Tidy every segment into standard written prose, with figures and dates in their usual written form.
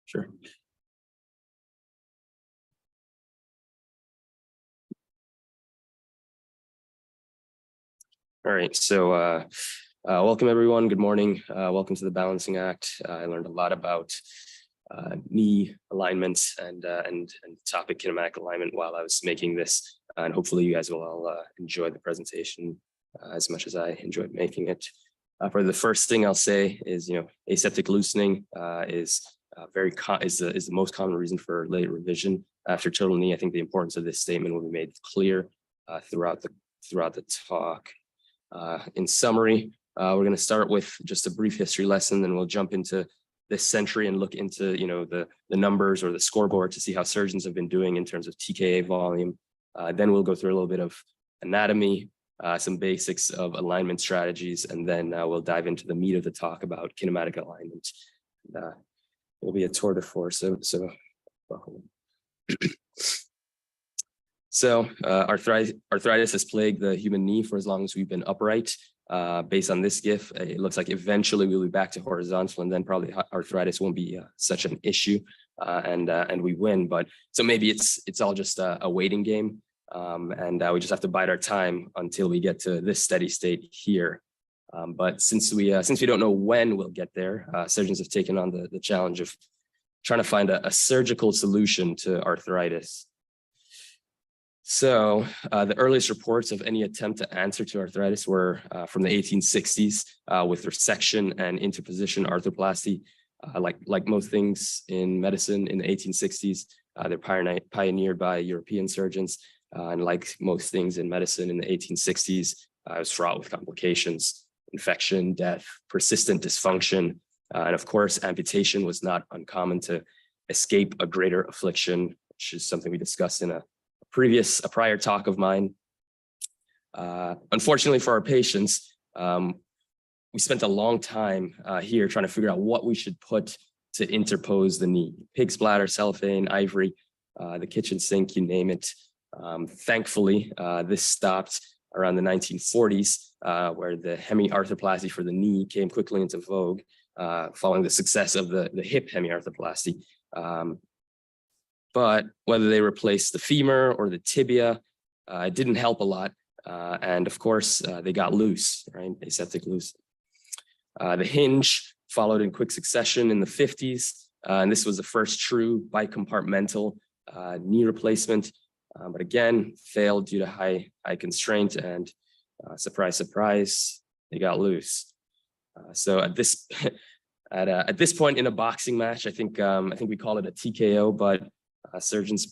Sure. All right, so welcome everyone. Good morning. Welcome to the Balancing Act. I learned a lot about knee alignment and the topic kinematic alignment while I was making this, and hopefully you guys will all enjoy the presentation as much as I enjoyed making it. For the first thing I'll say is, aseptic loosening is the most common reason for late revision after total knee. I think the importance of this statement will be made clear throughout the talk. In summary, we're going to start with just a brief history lesson, then we'll jump into this century and look into the numbers or the scoreboard to see how surgeons have been doing in terms of TKA volume. Then we'll go through a little bit of anatomy, some basics of alignment strategies, and then we'll dive into the meat of the talk about kinematic alignment. It'll be a tour de force. So arthritis has plagued the human knee for as long as we've been upright. Based on this GIF, it looks like eventually we'll be back to horizontal, and then probably arthritis won't be such an issue, and we win. But so maybe it's all just a waiting game, and we just have to bide our time until we get to this steady state here. But since we don't know when we'll get there, surgeons have taken on the challenge of trying to find a surgical solution to arthritis. So the earliest reports of any attempt to answer to arthritis were from the 1860s with resection and interposition arthroplasty. Like most things in medicine in the 1860s, they're pioneered by European surgeons. And like most things in medicine in the 1860s, it was fraught with complications, infection, death, persistent dysfunction. And of course, amputation was not uncommon to escape a greater affliction, which is something we discussed in a prior talk of mine. Unfortunately for our patients, we spent a long time here trying to figure out what we should put to interpose the knee. Pig's bladder, cellophane, ivory, the kitchen sink, you name it. Thankfully, this stopped around the 1940s, where the hemiarthroplasty for the knee came quickly into vogue, following the success of the hip hemiarthroplasty. But whether they replaced the femur or the tibia, it didn't help a lot. And of course, they got loose, right? Aseptic loose. The hinge followed in quick succession in the 50s. And this was the first true bicompartmental knee replacement. But again, failed due to high constraint, and surprise, surprise, they got loose. So at this point in a boxing match, I think we call it a TKO, but surgeons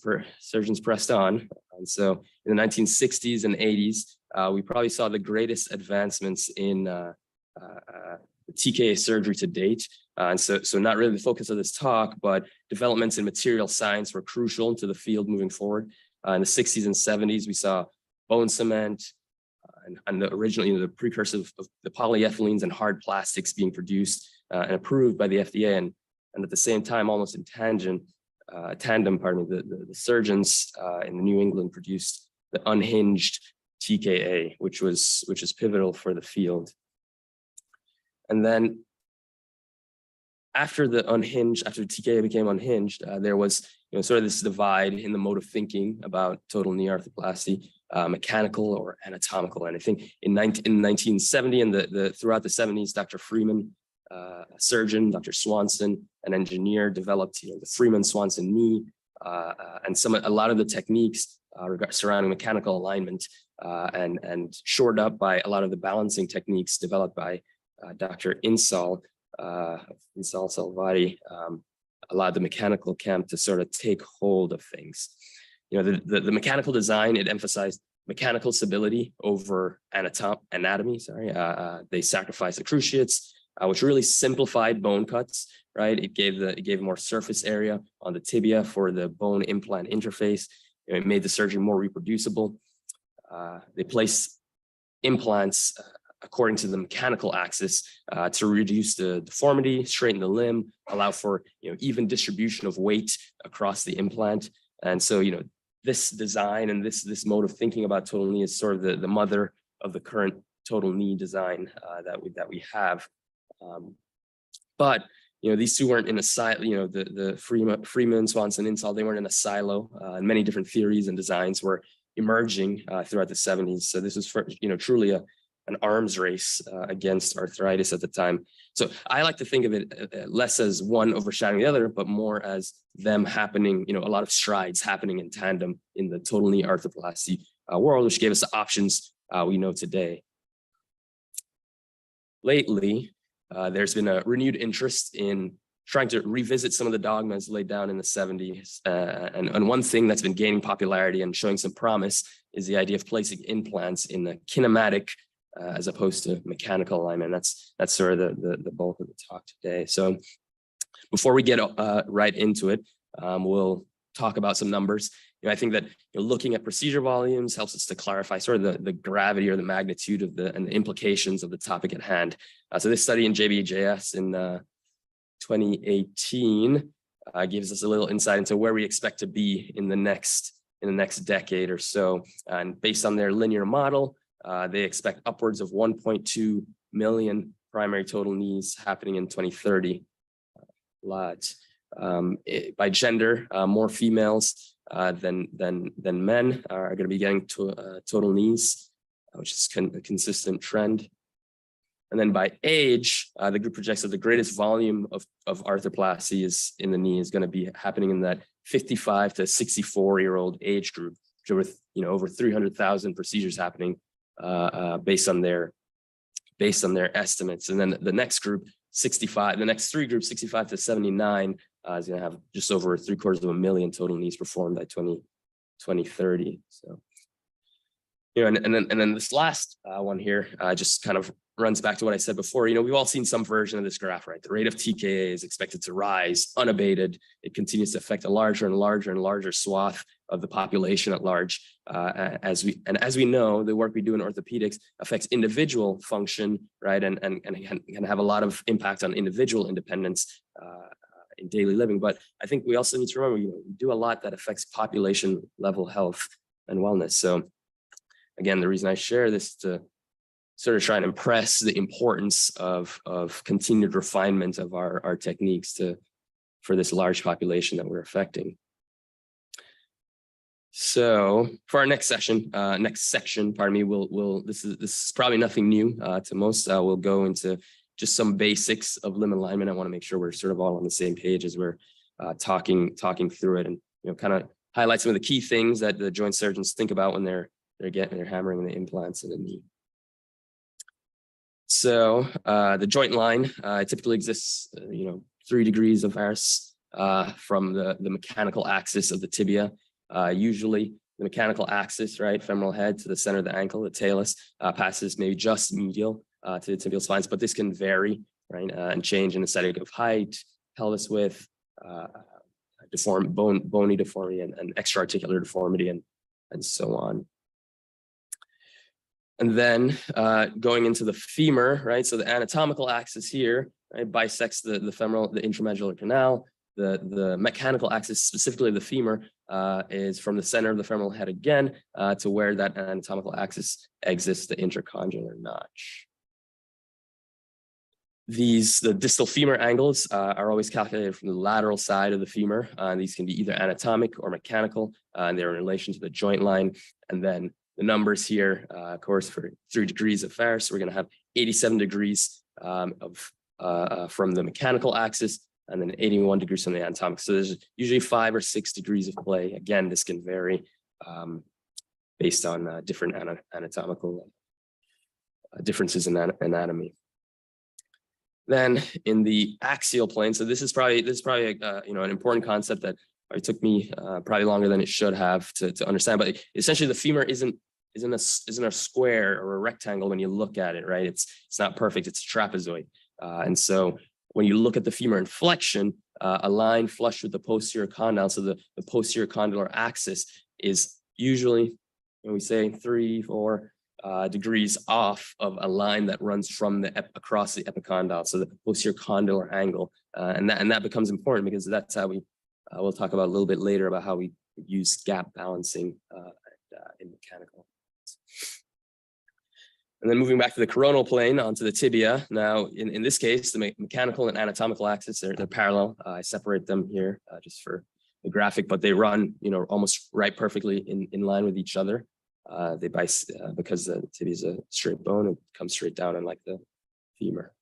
pressed on. And so in the 1960s and 80s, we probably saw the greatest advancements in TKA surgery to date. And so not really the focus of this talk, but developments in material science were crucial to the field moving forward. In the 60s and 70s, we saw bone cement and the original, the precursor of the polyethylenes and hard plastics being produced and approved by the FDA. And at the same time, almost in tandem, the surgeons in New England produced the unhinged TKA, which is pivotal for the field. And then after the TKA became unhinged, there was sort of this divide in the mode of thinking about total knee arthroplasty, mechanical or anatomical. And I think in 1970 and throughout the 70s, Dr. Freeman, a surgeon, Dr. Swanson, an engineer, developed the Freeman-Swanson knee, and a lot of the techniques surrounding mechanical alignment, and shored up by a lot of the balancing techniques developed by Dr. Insall Salvati, allowed the mechanical camp to sort of take hold of things. The mechanical design, it emphasized mechanical stability over anatomy. They sacrificed the cruciates, which really simplified bone cuts, right? It gave more surface area on the tibia for the bone implant interface. It made the surgery more reproducible. They placed implants according to the mechanical axis to reduce the deformity, straighten the limb, allow for even distribution of weight across the implant. And so this design and this mode of thinking about total knee is sort of the mother of the current total knee design that we have. But these two weren't in a silo, the Freeman, Swanson, Insull, they weren't in a silo, and many different theories and designs were emerging throughout the 70s. So this was truly an arms race against arthritis at the time. So I like to think of it less as one overshadowing the other, but more as them happening, a lot of strides happening in tandem in the total knee arthroplasty world, which gave us the options we know today. Lately, there's been a renewed interest in trying to revisit some of the dogmas laid down in the 70s. And one thing that's been gaining popularity and showing some promise is the idea of placing implants in the kinematic as opposed to mechanical alignment. That's sort of the bulk of the talk today. So before we get right into it, we'll talk about some numbers. I think that looking at procedure volumes helps us to clarify sort of the gravity or the magnitude of and the implications of the topic at hand. So this study in JBJS in 2018 gives us a little insight into where we expect to be in the next decade or so. And based on their linear model, they expect upwards of 1.2 million primary total knees happening in 2030. By gender, more females than men are going to be getting total knees, which is a consistent trend. And then by age, the group projects that the greatest volume of arthroplasty in the knee is going to be happening in that 55 to 64-year-old age group, with over 300,000 procedures happening based on their estimates. And then the next group, 65, the next three groups, 65 to 79, is going to have just over 750,000 total knees performed by 2030. So, and then this last one here just kind of runs back to what I said before. We've all seen some version of this graph, right? The rate of TKA is expected to rise unabated. It continues to affect a larger and larger and larger swath of the population at large. As we know, the work we do in orthopedics affects individual function, right? And can have a lot of impact on individual independence in daily living. But I think we also need to remember, we do a lot that affects population level health and wellness. So again, the reason I share this is to sort of try and impress the importance of continued refinement of our techniques for this large population that we're affecting. So for our next section, this is probably nothing new to most. We'll go into just some basics of limb alignment. I want to make sure we're sort of all on the same page as we're talking through it, and kind of highlight some of the key things that the joint surgeons think about when they're hammering the implants in the knee. So the joint line typically exists, 3 degrees of varus from the mechanical axis of the tibia. Usually the mechanical axis, right, femoral head to the center of the ankle, the talus, passes maybe just medial to the tibial spines, but this can vary, right, and change in the setting of height, pelvis width, bony deformity, and extra-articular deformity, and so on. And then going into the femur, right? So the anatomical axis here, right, bisects the intramedullary canal. The mechanical axis, specifically the femur, is from the center of the femoral head again to where that anatomical axis exits the intercondylar notch. The distal femur angles are always calculated from the lateral side of the femur. These can be either anatomic or mechanical, and they're in relation to the joint line. And then the numbers here, of course, for 3 degrees of varus, we're going to have 87 degrees from the mechanical axis, and then 81 degrees from the anatomic. So there's usually 5 or 6 degrees of play. Again, this can vary based on different anatomical differences in anatomy. Then in the axial plane, so this is probably an important concept that it took me probably longer than it should have to understand. But essentially, the femur isn't a square or a rectangle when you look at it, right? It's not perfect. It's a trapezoid, and so when you look at the femur in flexion, a line flush with the posterior condyle, so the posterior condylar axis is usually, when we say 3-4 degrees off of a line that runs from across the epicondyle, so the posterior condylar angle, and that becomes important because that's how we'll talk about a little bit later about how we use gap balancing in mechanical. And then moving back to the coronal plane onto the tibia. Now, in this case, the mechanical and anatomical axis, they're parallel. I separate them here just for the graphic, but they run, almost right perfectly in line with each other. They because the tibia is a straight bone, it comes straight down unlike the femur.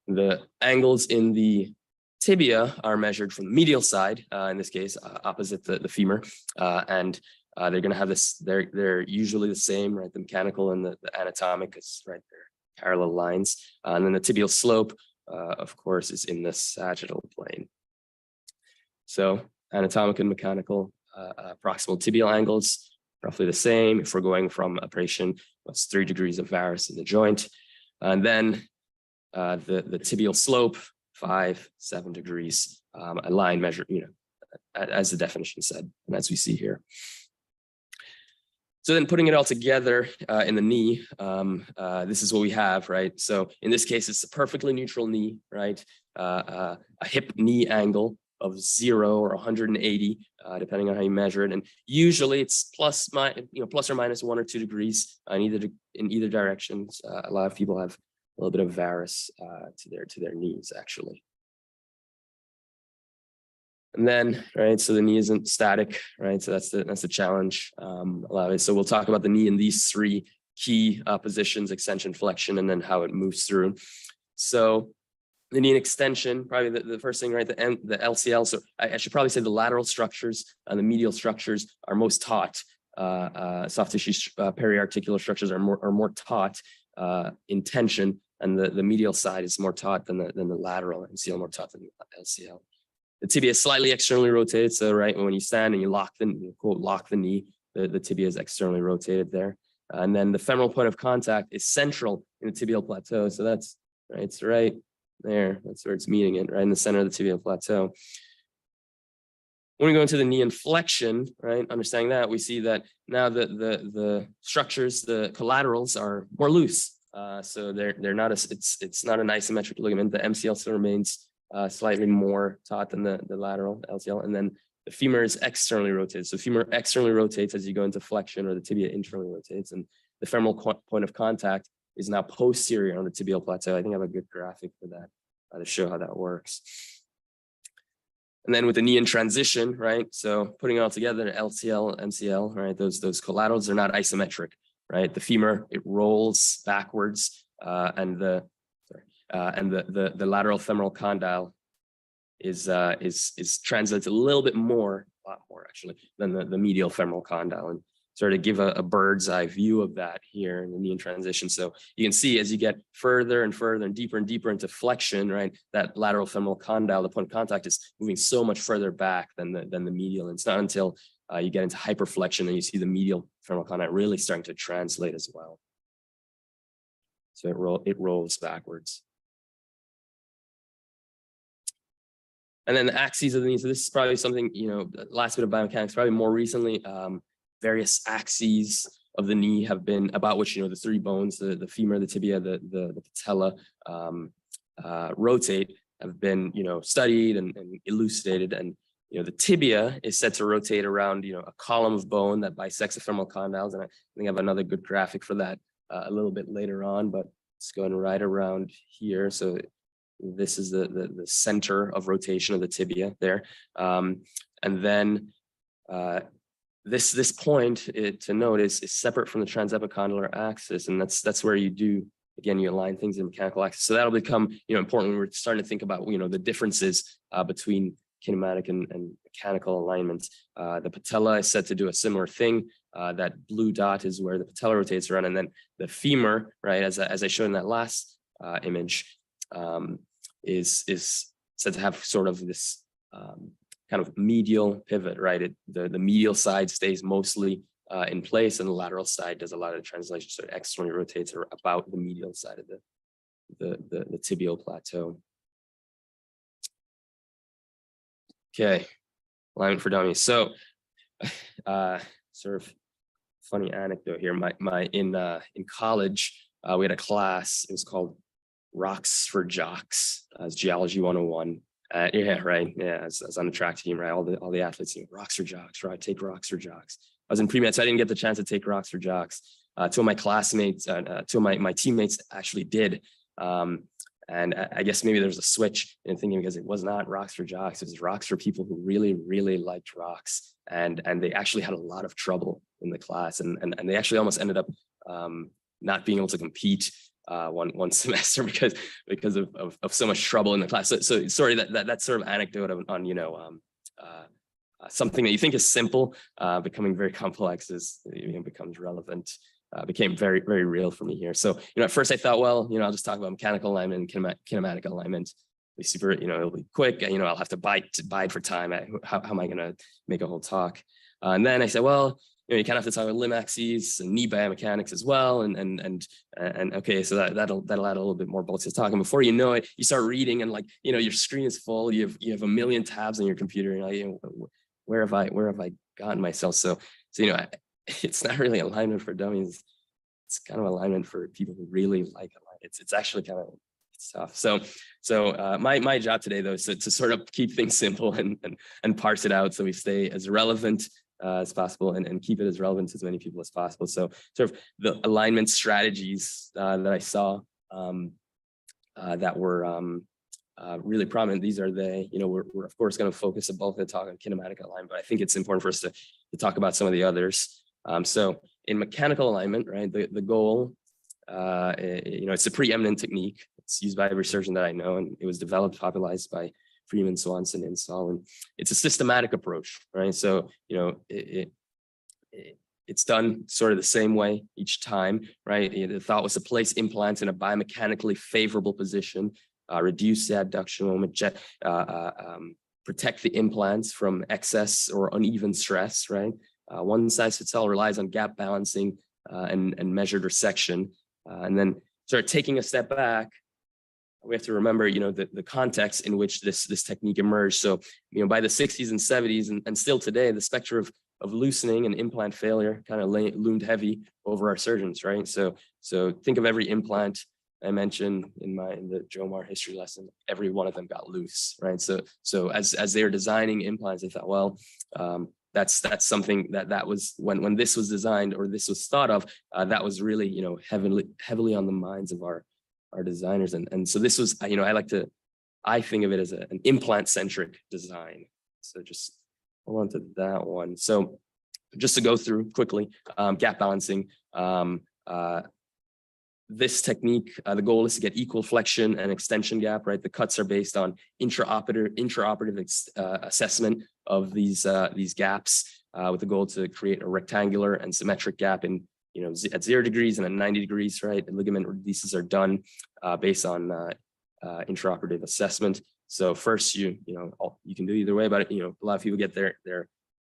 The angles in the tibia are measured from the medial side, in this case, opposite the femur, and they're going to have this. They're usually the same, right? The mechanical and the anatomic is right there, parallel lines, and then the tibial slope, of course, is in the sagittal plane. So anatomic and mechanical proximal tibial angles roughly the same. If we're going from appration, that's 3 degrees of varus in the joint, and then the tibial slope 5-7 degrees, a line measure, as the definition said, and as we see here. So then putting it all together in the knee, this is what we have, right? So in this case, it's a perfectly neutral knee, right? A hip knee angle of 0 or 180, depending on how you measure it. And usually it's plus or minus 1 or 2 degrees in either direction. A lot of people have a little bit of varus to their knees, actually. And then, right, so the knee isn't static, right? So that's the challenge. So we'll talk about the knee in these 3 key positions: extension, flexion, and then how it moves through. So the knee extension, probably the first thing, right? The LCL. So I should probably say the lateral structures and the medial structures are most taut. Soft tissue periarticular structures are more taut in tension, and the medial side is more taut than the lateral MCL, more taut than the LCL. The tibia is slightly externally rotated. So right, when you stand and you lock the knee, the tibia is externally rotated there. And then the femoral point of contact is central in the tibial plateau. So that's right, it's right there. That's where it's meeting it, right in the center of the tibial plateau. When we go into the knee inflection, right, understanding that, we see that now the structures, the collaterals are more loose. So they're not it's not an isometric ligament. The MCL still remains slightly more taut than the lateral LCL, and then the femur is externally rotated. So femur externally rotates as you go into flexion, or the tibia internally rotates, and the femoral point of contact is now posterior on the tibial plateau. I think I have a good graphic for that to show how that works. And then with the knee in transition, right? So putting it all together, LCL, MCL, right? Those collaterals are not isometric, right? The femur, it rolls backwards, and the lateral femoral condyle is translates a lot more actually than the medial femoral condyle, and sort of give a bird's eye view of that here in the knee in transition. So you can see as you get further and further and deeper into flexion, right, that lateral femoral condyle, the point of contact, is moving so much further back than the medial. And it's not until you get into hyperflexion and you see the medial femoral condyle really starting to translate as well. So it rolls backwards. And then the axes of the knee. So this is probably something, last bit of biomechanics, probably more recently, various axes of the knee have been about which, the 3 bones, the femur, the tibia, the patella rotate, have been, studied and elucidated. And, the tibia is said to rotate around, a column of bone that bisects the femoral condyles. And I think I have another good graphic for that a little bit later on, but it's going right around here. So this is the center of rotation of the tibia there. And then this point to note is separate from the transepicondylar axis. And that's where you do, again, you align things in mechanical axis. So that'll become, important when we're starting to think about, the differences between kinematic and mechanical alignment. The patella is said to do a similar thing. That blue dot is where the patella rotates around. And then the femur, right, as I showed in that last image, is said to have sort of this kind of medial pivot, right? The medial side stays mostly in place, and the lateral side does a lot of the translation, so it externally rotates about the medial side of the tibial plateau. Okay, alignment for dummies. So, sort of funny anecdote here. In college, we had a class. It was called Rocks for Jocks, as Geology 101. Yeah, right. Yeah, as on the track team, right? All the athletes, rocks for jocks, right? Take rocks for jocks. was in pre-med, so I didn't get the chance to take rocks for jocks. Two of my classmates, two of my teammates actually did. And I guess maybe there's a switch in thinking, because it was not rocks for jocks, it was rocks for people who really, really liked rocks. And they actually had a lot of trouble in the class, and they actually almost ended up not being able to compete one semester because of so much trouble in the class. So sorry, that sort of anecdote on something that you think is simple becoming very complex becomes relevant. Became very, very real for me here. So, at first I thought, well, I'll just talk about mechanical alignment and kinematic alignment. Be super, it'll be quick. I'll have to bide for time. How am I going to make a whole talk? And then I said, well, you kind of have to talk about limb axes and knee biomechanics as well. And okay, so that'll add a little bit more bolts to talk. And before you know it, you start reading, and your screen is full. You have a million tabs on your computer, and where have I gotten myself? So it's not really alignment for dummies. It's kind of alignment for people who really like alignment. It's actually kind of tough. So my job today, though, is to sort of keep things simple and parse it out so we stay as relevant as possible and keep it as relevant to as many people as possible. So sort of the alignment strategies that I saw that were really prominent. These are we're of course going to focus a bulk of the talk on kinematic alignment, but I think it's important for us to talk about some of the others. So in mechanical alignment, right, the goal, it's a preeminent technique. It's used by every surgeon that I know, and it was developed, popularized by Freeman, Swanson, Insall, and it's a systematic approach, right? So, it's done sort of the same way each time, right? The thought was to place implants in a biomechanically favorable position, reduce the adduction moment, protect the implants from excess or uneven stress, right? One size fits all relies on gap balancing and measured resection. And then sort of taking a step back, we have to remember, the context in which this technique emerged. So, by the 60s and 70s and still today, the specter of loosening and implant failure kind of loomed heavy over our surgeons, right? So think of every implant I mentioned in the Jomar history lesson. Every one of them got loose, right? So as they were designing implants, they thought, well, that's something that was when this was designed or this was thought of, that was really heavily on the minds of our designers, and so this was I think of it as an implant centric design. So just hold on to that one. So just to go through quickly, gap balancing. This technique, the goal is to get equal flexion and extension gap, right? The cuts are based on intraoperative assessment of these gaps with the goal to create a rectangular and symmetric gap in, at 0 degrees and at 90 degrees, right? And ligament releases are done based on intraoperative assessment. So first, you can do either way, but a lot of people get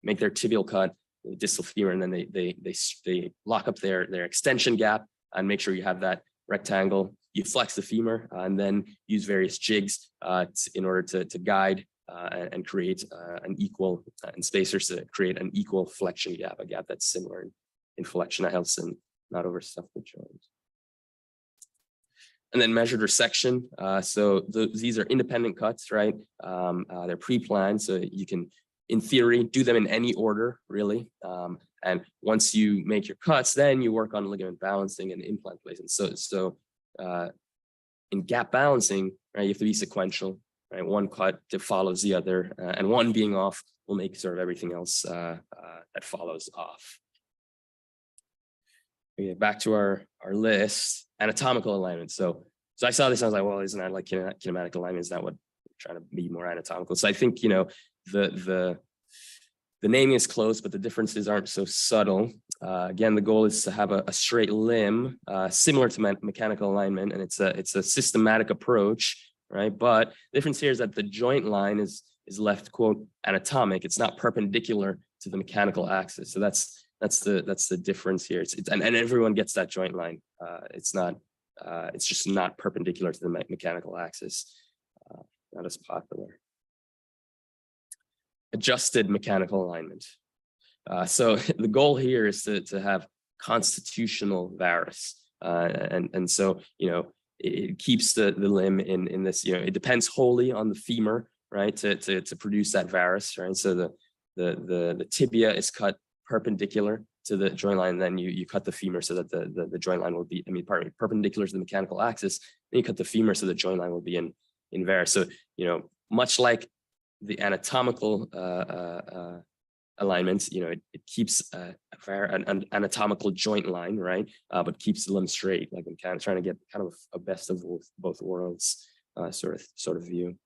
make their tibial cut, the distal femur, and then they lock up their extension gap and make sure you have that rectangle. You flex the femur and then use various jigs in order to guide and create an equal, and spacers to create an equal flexion gap, a gap that's similar in flexion. That helps and not overstuff the joint. And then measured resection. So these are independent cuts, right? They're pre-planned, so you can, in theory, do them in any order, really. And once you make your cuts, then you work on ligament balancing and implant placement. So in gap balancing, right, you have to be sequential, right? One cut follows the other, and one being off will make sort of everything else that follows off. Okay, back to our list, anatomical alignment. So I saw this, and I was like, well, isn't that like kinematic alignment? Is that what we're trying to be more anatomical? So I think, the naming is close, but the differences aren't so subtle. Again, the goal is to have a straight limb, similar to mechanical alignment, and it's a systematic approach, right? But the difference here is that the joint line is left, quote, anatomic. It's not perpendicular to the mechanical axis. So that's the difference here. And everyone gets that joint line. It's just not perpendicular to the mechanical axis. Not as popular. Adjusted mechanical alignment. So the goal here is to have constitutional varus, and so it keeps the limb in this. It depends wholly on the femur, right, to produce that varus, right. So the tibia is cut perpendicular to the joint line, then you cut the femur so that the joint line will be, perpendicular to the mechanical axis, then you cut the femur so the joint line will be in varus. So, much like the anatomical alignments, it keeps an anatomical joint line, right? But keeps the limb straight. Like I'm kind of trying to get kind of a best of both worlds sort of view.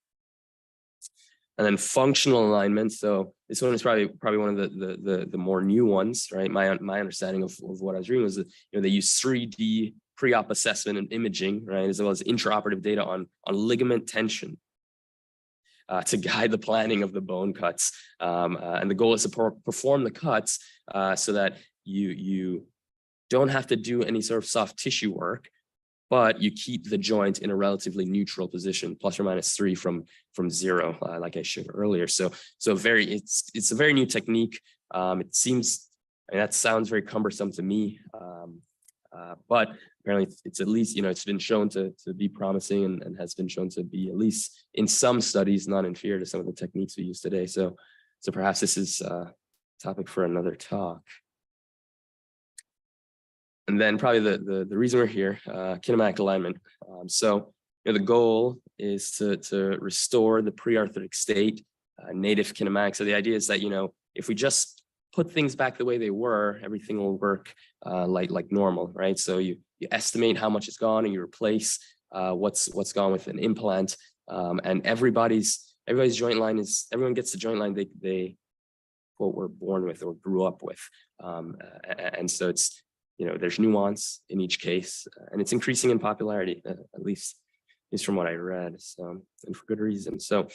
And then functional alignment. So this one is probably one of the more new ones, right? My understanding of what I was reading was that they use 3D pre-op assessment and imaging, right, as well as intraoperative data on ligament tension to guide the planning of the bone cuts. And the goal is to perform the cuts so that you don't have to do any sort of soft tissue work, but you keep the joint in a relatively neutral position, ±3 from 0, like I showed earlier. So it's a very new technique. It seems, that sounds very cumbersome to me, but apparently it's at least, it's been shown to be promising and has been shown to be, at least in some studies, not inferior to some of the techniques we use today. So perhaps this is a topic for another talk. And then probably the reason we're here, kinematic alignment. So the goal is to restore the pre-arthritic state, native kinematic. So the idea is that, if we just put things back the way they were, everything will work like normal, right? So you estimate how much is gone and you replace what's gone with an implant. And everybody's joint line is, everyone gets the joint line they quote were born with or grew up with. And so it's, there's nuance in each case, and it's increasing in popularity, at least from what I read. So, and for good reason. So,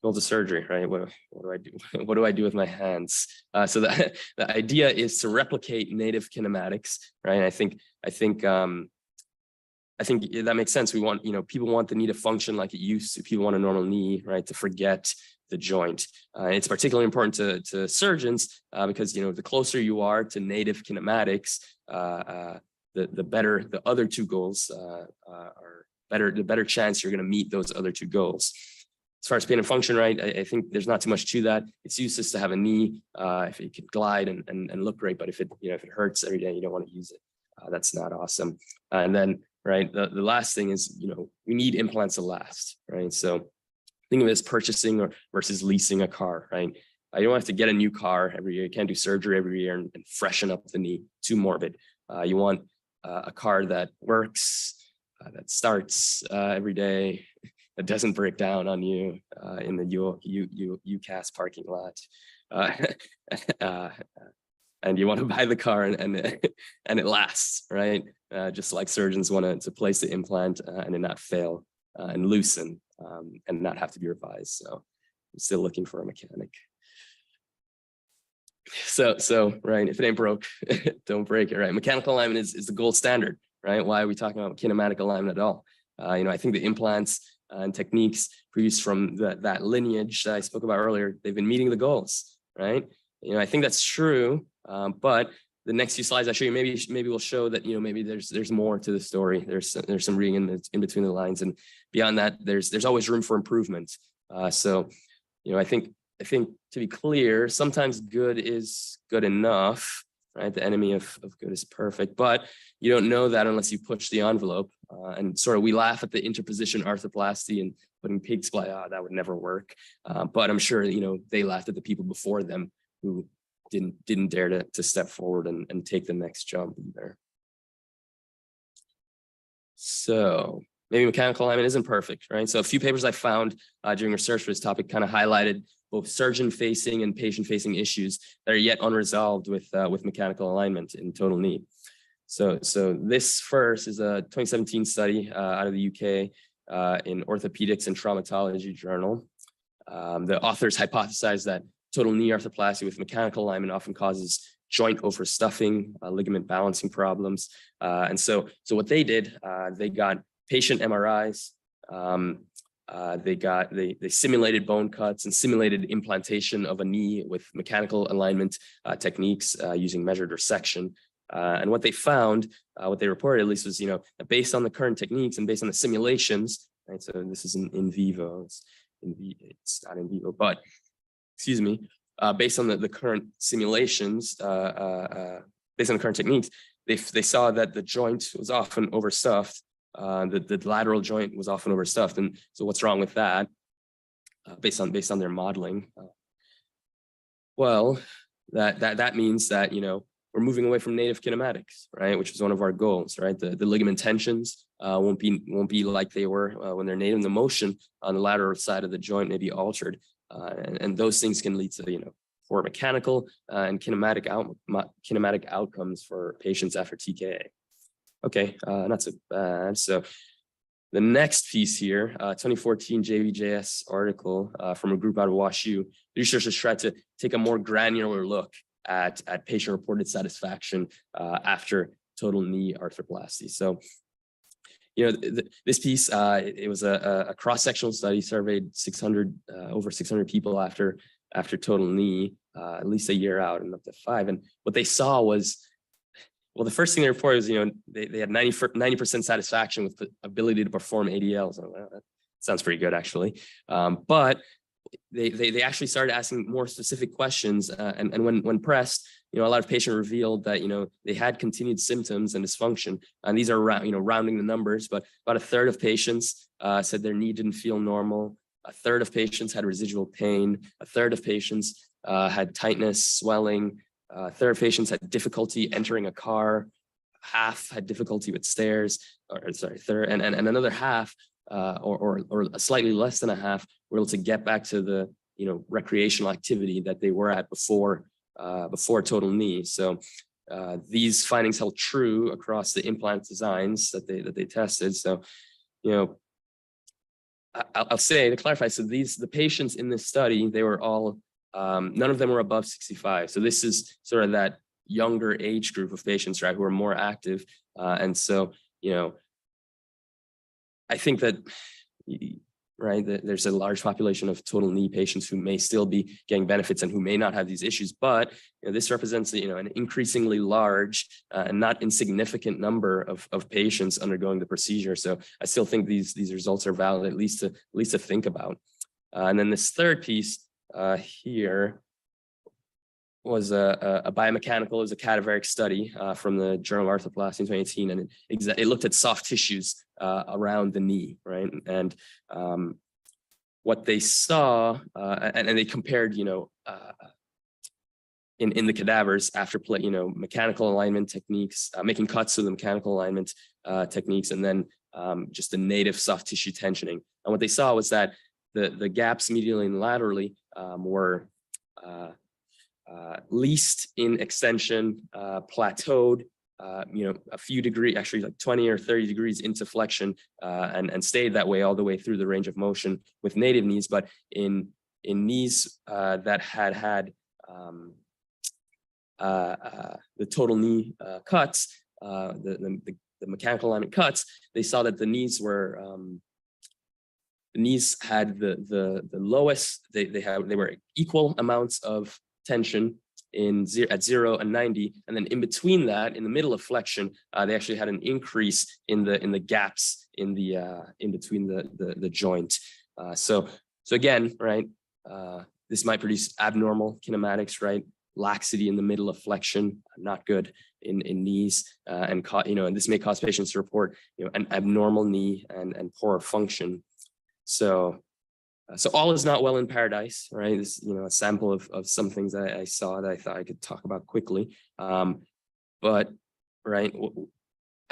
go to surgery, right? What do I do? What do I do with my hands? So the idea is to replicate native kinematics, right? And I think that makes sense. We want, people want the knee to function like it used to. People want a normal knee, right? To forget the joint. It's particularly important to surgeons because, the closer you are to native kinematics, the better the other two goals are better, the better chance you're going to meet those other two goals. As far as pain and function, right, I think there's not too much to that. It's useless to have a knee if it can glide and look great, but if it hurts every day, you don't want to use it. That's not awesome. And then, right, the last thing is, we need implants to last, right? So think of it as purchasing versus leasing a car, right? You don't have to get a new car every year. You can't do surgery every year and freshen up the knee. Too morbid. You want a car that works, that starts every day, that doesn't break down on you in the UCAS parking lot. And you want to buy the car and it lasts, right? Just like surgeons want to place the implant and it not fail and loosen and not have to be revised. So I'm still looking for a mechanic. So right, if it ain't broke, don't break it, right? Mechanical alignment is the gold standard, right? Why are we talking about kinematic alignment at all? I think the implants and techniques produced from that lineage that I spoke about earlier, they've been meeting the goals, right? I think that's true, but the next few slides I show you maybe will show that maybe there's more to the story. There's some reading in between the lines, and beyond that, there's always room for improvement. So I think to be clear, sometimes good is good enough, right? The enemy of good is perfect, but you don't know that unless you push the envelope. And sort of we laugh at the interposition arthroplasty and putting pig spline. That would never work. But I'm sure they laughed at the people before them who didn't dare to step forward and take the next jump either. So maybe mechanical alignment isn't perfect, right? So a few papers I found during research for this topic kind of highlighted both surgeon-facing and patient-facing issues that are yet unresolved with mechanical alignment in total knee. So this first is a 2017 study out of the UK in Orthopedics and Traumatology Journal. The authors hypothesized that total knee arthroplasty with mechanical alignment often causes joint overstuffing, ligament balancing problems. And so what they did, they got patient MRIs, they simulated bone cuts and simulated implantation of a knee with mechanical alignment techniques using measured resection. And what they found, what they reported at least was, based on the current techniques and based on the simulations, right? So this is in vivo, it's not in vivo, but excuse me. based on the current simulations, based on the current techniques, they saw that the joint was often overstuffed. The lateral joint was often overstuffed. And so what's wrong with that? Based on their modeling? Well, that means that, we're moving away from native kinematics, right? Which is one of our goals, right? The ligament tensions won't be like they were when they're native. The motion on the lateral side of the joint may be altered, and those things can lead to poor mechanical and kinematic outcomes for patients after TKA. Okay, not so bad. So the next piece here, 2014 JVJS article from a group out of WashU. Researchers tried to take a more granular look at patient-reported satisfaction after total knee arthroplasty. So, this piece, it was a cross-sectional study, surveyed over 600 people after total knee, at least a year out and up to 5. And what they saw was, well, the first thing they reported was, they had 90% satisfaction with the ability to perform ADLs. So, well, that sounds pretty good, actually. But they actually started asking more specific questions, and when pressed, a lot of patients revealed that they had continued symptoms and dysfunction, and these are rounding the numbers, but about a third of patients said their knee didn't feel normal. A third of patients had residual pain. A third of patients had tightness, swelling. A third of patients had difficulty entering a car. Half had difficulty with stairs, and another half, or slightly less than a half, were able to get back to the recreational activity that they were at before total knee. So these findings held true across the implant designs that they tested. So I'll say, to clarify, so the patients in this study, they were all none of them were above 65. So this is sort of that younger age group of patients, right, who are more active, and so I think that, right, that there's a large population of total knee patients who may still be getting benefits and who may not have these issues, but this represents an increasingly large and not insignificant number of patients undergoing the procedure. So I still think these results are valid, at least to think about. And then this third piece here was a biomechanical, it was a cadaveric study from the Journal of Arthroplasty in 2018, and it looked at soft tissues around the knee, right? And what they saw, and they compared, in the cadavers after mechanical alignment techniques, making cuts with the mechanical alignment techniques, and then just the native soft tissue tensioning. And what they saw was that the gaps medially and laterally were least in extension, plateaued, a few degrees, actually like 20 or 30 degrees into flexion, and stayed that way all the way through the range of motion with native knees. But in knees that had the total knee cuts, the mechanical alignment cuts, they saw that the knees were the knees had the lowest. They were equal amounts of tension at 0 and 90, and then in between that, in the middle of flexion, they actually had an increase in the gaps in between the joint. So again, right, this might produce abnormal kinematics, right? Laxity in the middle of flexion, not good in knees, and this may cause patients to report an abnormal knee and poor function. So all is not well in paradise, right? This, a sample of some things I saw that I thought I could talk about quickly. But, right,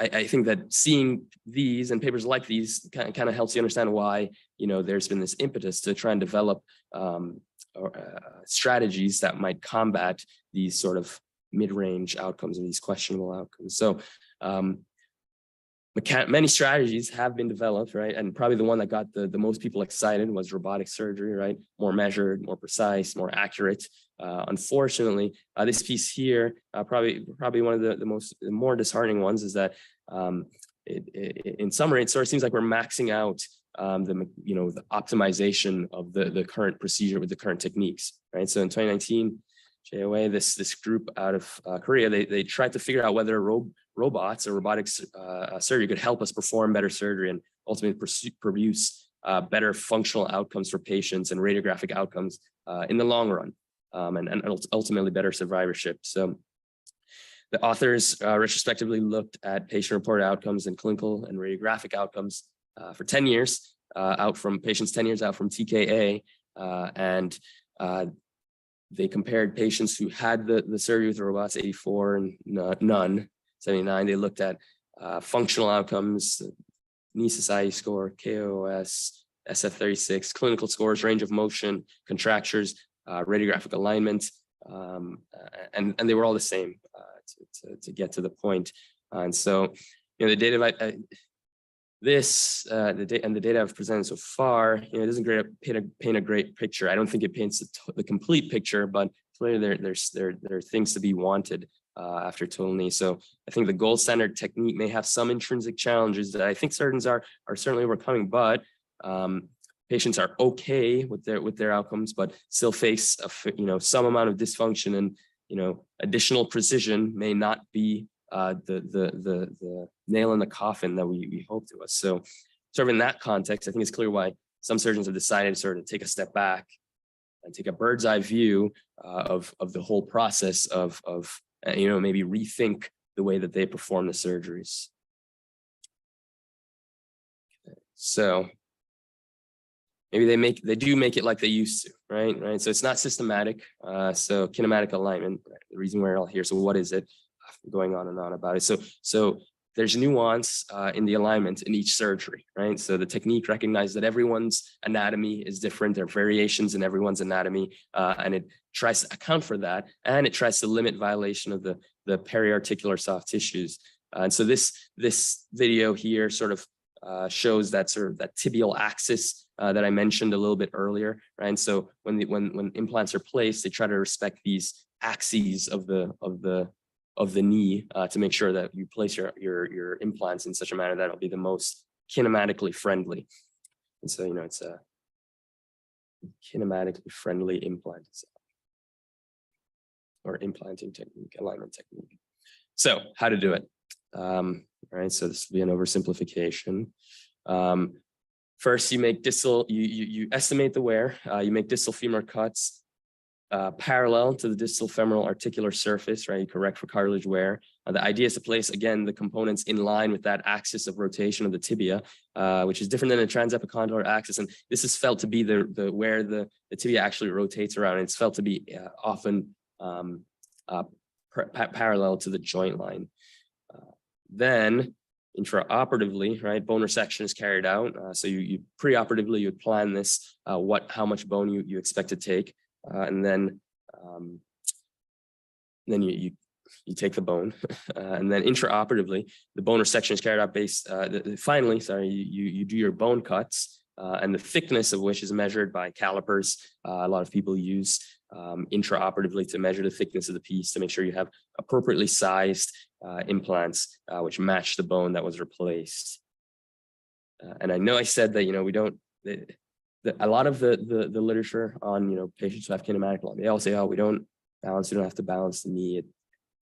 I think that seeing these and papers like these kind of helps you understand why, there's been this impetus to try and develop strategies that might combat these sort of mid-range outcomes or these questionable outcomes. So, many strategies have been developed, right? And probably the one that got the most people excited was robotic surgery, right? More measured, more precise, more accurate. Unfortunately, this piece here, probably one of the more disheartening ones, is that in summary, it sort of seems like we're maxing out the optimization of the current procedure with the current techniques, right? So in 2019, JOA, this group out of Korea, they tried to figure out whether robots or robotics surgery could help us perform better surgery and ultimately produce better functional outcomes for patients and radiographic outcomes in the long run. and ultimately better survivorship. So the authors retrospectively looked at patient-reported outcomes and clinical and radiographic outcomes for 10 years, out from patients 10 years out from TKA, and they compared patients who had the surgery with robots, 84 and none, 79. They looked at functional outcomes, knee society score, KOS, SF36, clinical scores, range of motion, contractures, radiographic alignment, and they were all the same to get to the point. And so, the data the data I've presented so far, it doesn't paint a great picture. I don't think it paints the complete picture, but clearly there are things to be wanted after total knee. So I think the gold standard technique may have some intrinsic challenges that I think surgeons are certainly overcoming, but patients are okay with their outcomes, but still face some amount of dysfunction, and additional precision may not be the nail in the coffin that we hope to us. So sort of in that context, I think it's clear why some surgeons have decided to sort of take a step back and take a bird's eye view of the whole process of maybe rethink the way that they perform the surgeries. Okay. So maybe they do make it like they used to, right? So it's not systematic. So kinematic alignment, right? The reason we're all here. So what is it? Going on and on about it. So there's nuance in the alignment in each surgery, right? So the technique recognizes that everyone's anatomy is different. There are variations in everyone's anatomy, and it tries to account for that, and it tries to limit violation of the periarticular soft tissues. And so this video here sort of shows that tibial axis that I mentioned a little bit earlier, right? And so when implants are placed, they try to respect these axes of the knee to make sure that you place your implants in such a manner that it'll be the most kinematically friendly. And so, it's a kinematically friendly implant or implanting technique, alignment technique. So how to do it. All right, so this will be an oversimplification. First, you make distal, you estimate the wear, you make distal femur cuts parallel to the distal femoral articular surface, right? You correct for cartilage wear. The idea is to place, again, the components in line with that axis of rotation of the tibia, which is different than a transepicondylar axis. And this is felt to be where the tibia actually rotates around. And it's felt to be often parallel to the joint line. Then intraoperatively, right, bone resection is carried out. So you preoperatively, you would plan this, how much bone you expect to take. And then you take the bone, and then intraoperatively, the bone resection is carried out finally, you do your bone cuts, and the thickness of which is measured by calipers. A lot of people use intraoperatively to measure the thickness of the piece to make sure you have appropriately sized implants which match the bone that was replaced. And I know I said that, we don't. A lot of the literature on patients who have kinematic alignment, they all say, oh, we don't have to balance the knee,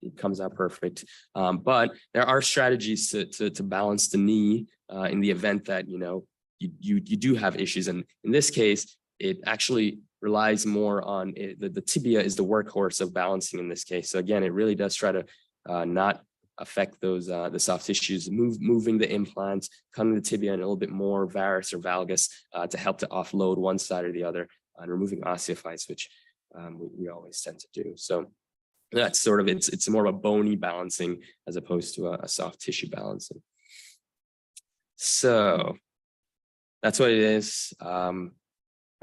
it comes out perfect. But there are strategies to balance the knee in the event that you do have issues. And in this case, it actually relies more on the tibia is the workhorse of balancing in this case. So again, it really does try to not affect those the soft tissues, moving the implants, cutting the tibia in a little bit more varus or valgus to help to offload one side or the other, and removing osteophytes, which we always tend to do. So that's sort of it's more of a bony balancing as opposed to a soft tissue balancing. So that's what it is.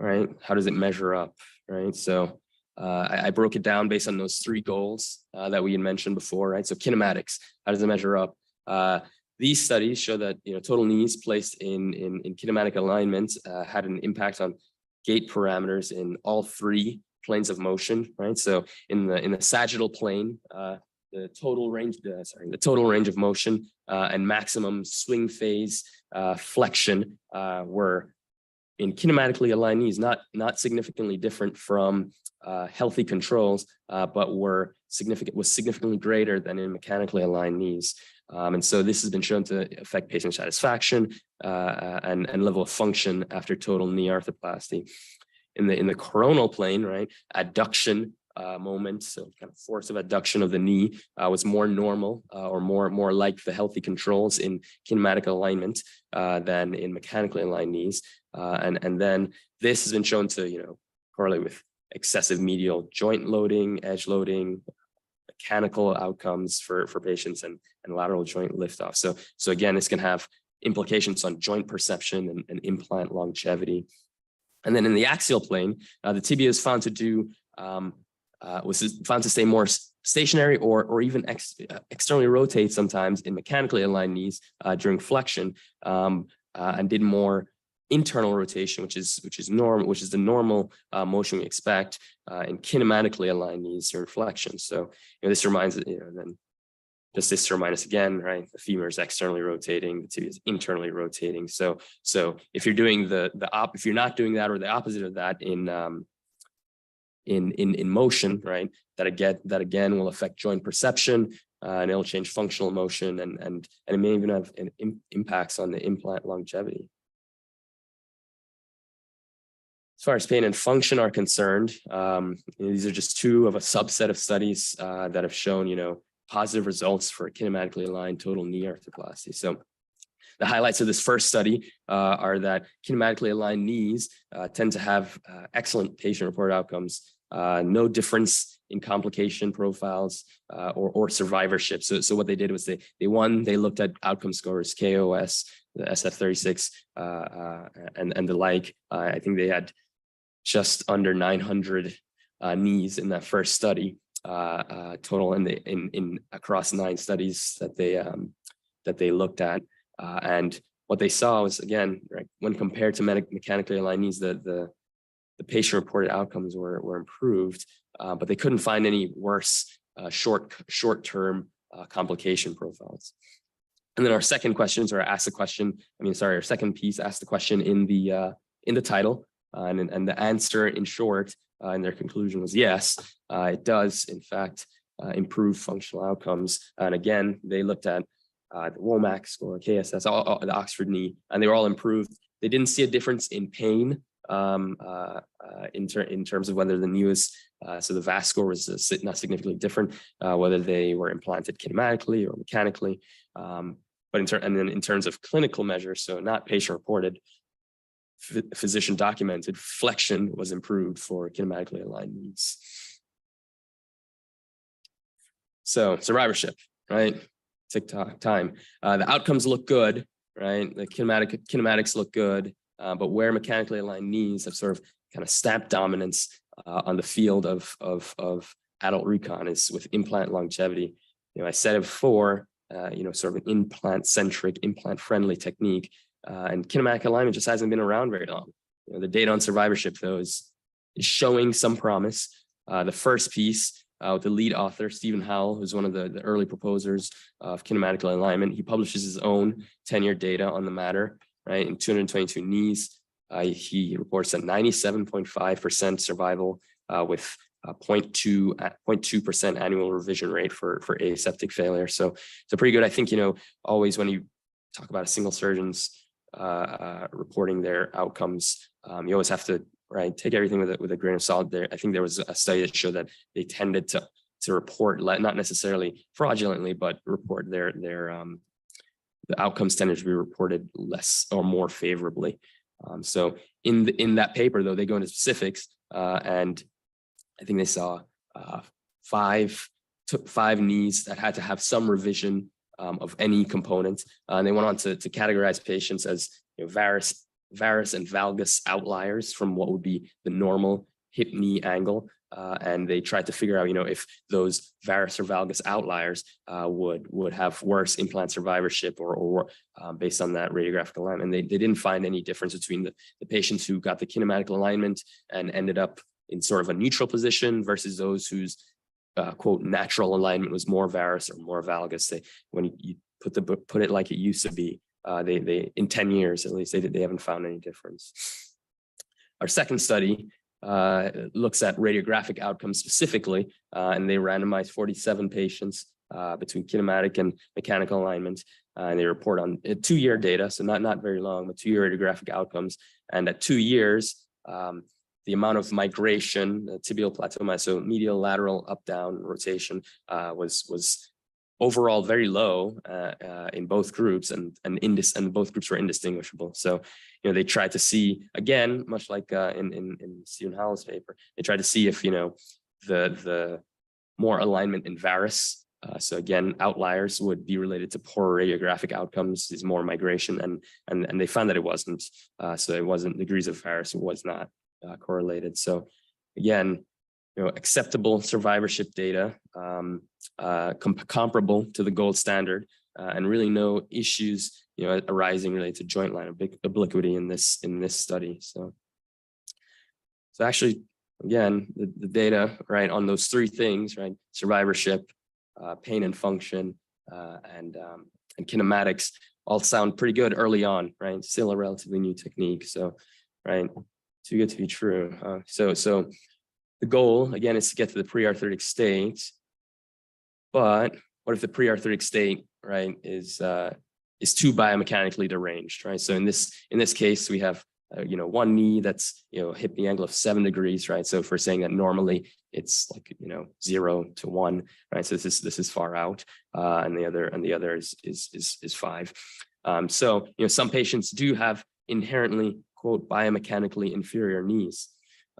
Right? How does it measure up? Right? So I broke it down based on those 3 goals that we had mentioned before, right? So kinematics, how does it measure up? These studies show that total knees placed in kinematic alignment had an impact on gait parameters in all 3 planes of motion, right? So in the sagittal plane, the total range of motion and maximum swing phase flexion were in kinematically aligned knees, not significantly different from healthy controls, but was significantly greater than in mechanically aligned knees. And so this has been shown to affect patient satisfaction and level of function after total knee arthroplasty. In the coronal plane, right, adduction moment, so kind of force of adduction of the knee was more normal or more like the healthy controls in kinematic alignment than in mechanically aligned knees. And then this has been shown to, correlate with excessive medial joint loading, edge loading, mechanical outcomes for patients, and lateral joint liftoff. So again, this can have implications on joint perception and implant longevity. And then in the axial plane, the tibia is found to do was found to stay more stationary or even externally rotate sometimes in mechanically aligned knees during flexion, and did more internal rotation, which is the normal motion we expect in kinematically aligned knees during flexion. So this reminds then just this to remind us again, right? The femur is externally rotating, the tibia is internally rotating. So if you're doing if you're not doing that or the opposite of that in motion, right? That again will affect joint perception, and it'll change functional motion, and it may even have impacts on the implant longevity. As far as pain and function are concerned, these are just two of a subset of studies that have shown, positive results for kinematically aligned total knee arthroplasty. So the highlights of this first study are that kinematically aligned knees tend to have excellent patient-reported outcomes, no difference in complication profiles or survivorship. So what they did was they looked at outcome scores, KOS, the SF36, and the like. I think they had just under 900 knees in that first study total in across 9 studies that they looked at, and what they saw was, again, right, when compared to mechanically aligned knees, the patient-reported outcomes were improved, but they couldn't find any worse short-term complication profiles. And then our second questions, or asked the question, our second piece asked the question in the title, and the answer in short, in their conclusion was yes, it does in fact improve functional outcomes. And again, they looked at the WOMAC score, KSS, all the Oxford knee, and they were all improved. They didn't see a difference in pain in terms of whether the knee was, so the VAS score was not significantly different, whether they were implanted kinematically or mechanically. But in terms of clinical measures, so not patient-reported, physician documented, flexion was improved for kinematically aligned knees. So survivorship, right? Tick-tock time. The outcomes look good, right? The kinematics look good, but where mechanically aligned knees have sort of kind of stamped dominance on the field of adult recon is with implant longevity. I said it before, sort of an implant-centric, implant-friendly technique. And kinematic alignment just hasn't been around very long. The data on survivorship, though, is showing some promise. The first piece with the lead author, Stephen Howell, who's one of the early proposers of kinematic alignment, he publishes his own 10-year data on the matter, right? In 222 knees, he reports a 97.5% survival with 0.2% annual revision rate for aseptic failure. So pretty good. I think, always when you talk about a single surgeon's reporting their outcomes, you always have to take everything with a grain of salt. There, I think there was a study that showed that they tended to report, not necessarily fraudulently, but report the outcomes tended to be reported less or more favorably. So in that paper, though, they go into specifics, and I think they saw 5 knees that had to have some revision of any component. And they went on to categorize patients as varus and valgus outliers from what would be the normal hip knee angle. And they tried to figure out, if those varus or valgus outliers would have worse implant survivorship or based on that radiographic alignment. And they didn't find any difference between the patients who got the kinematic alignment and ended up in sort of a neutral position versus those whose quote natural alignment was more varus or more valgus. When you put it like it used to be, they in 10 years at least they haven't found any difference. Our second study looks at radiographic outcomes specifically, and they randomized 47 patients between kinematic and mechanical alignment, and they report on 2-year data, so not very long, but 2-year radiographic outcomes. And at 2 years, the amount of migration, tibial plateau, so medial, lateral, up, down rotation was overall very low in both groups, and both groups were indistinguishable. So, they tried to see, again, much like in Stephen Howell's paper, they tried to see if, the more alignment in varus. So again, outliers would be related to poorer radiographic outcomes, is more migration, and they found that it wasn't. So it wasn't, degrees of varus was not correlated. So again, acceptable survivorship data, comparable to the gold standard, and really no issues, arising related to joint line obliquity in this study. So actually, again, the data, right, on those three things, right, survivorship, pain and function, and kinematics, all sound pretty good early on, right? Still a relatively new technique, so right, too good to be true. So the goal, again, is to get to the pre-arthritic state. But what if the pre-arthritic state, right, is too biomechanically deranged, right? So in this case, we have one knee that's hip knee angle of 7 degrees, right? So if we're saying that normally it's like 0 to 1, right? So this is far out, and the other is 5. So some patients do have inherently, quote, biomechanically inferior knees,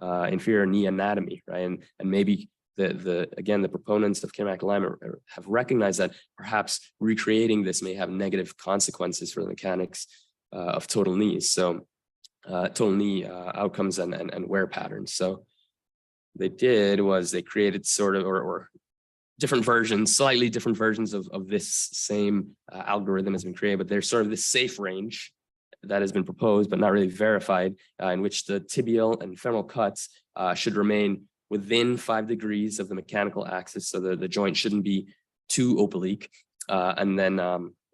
inferior knee anatomy, right? And maybe the proponents of kinematic alignment have recognized that perhaps recreating this may have negative consequences for the mechanics of total knees. So total knee outcomes and wear patterns. So they did was they created sort of or different versions, slightly different versions of this same algorithm has been created, but there's sort of this safe range that has been proposed but not really verified, in which the tibial and femoral cuts should remain within 5 degrees of the mechanical axis, so the joint shouldn't be too oblique, and then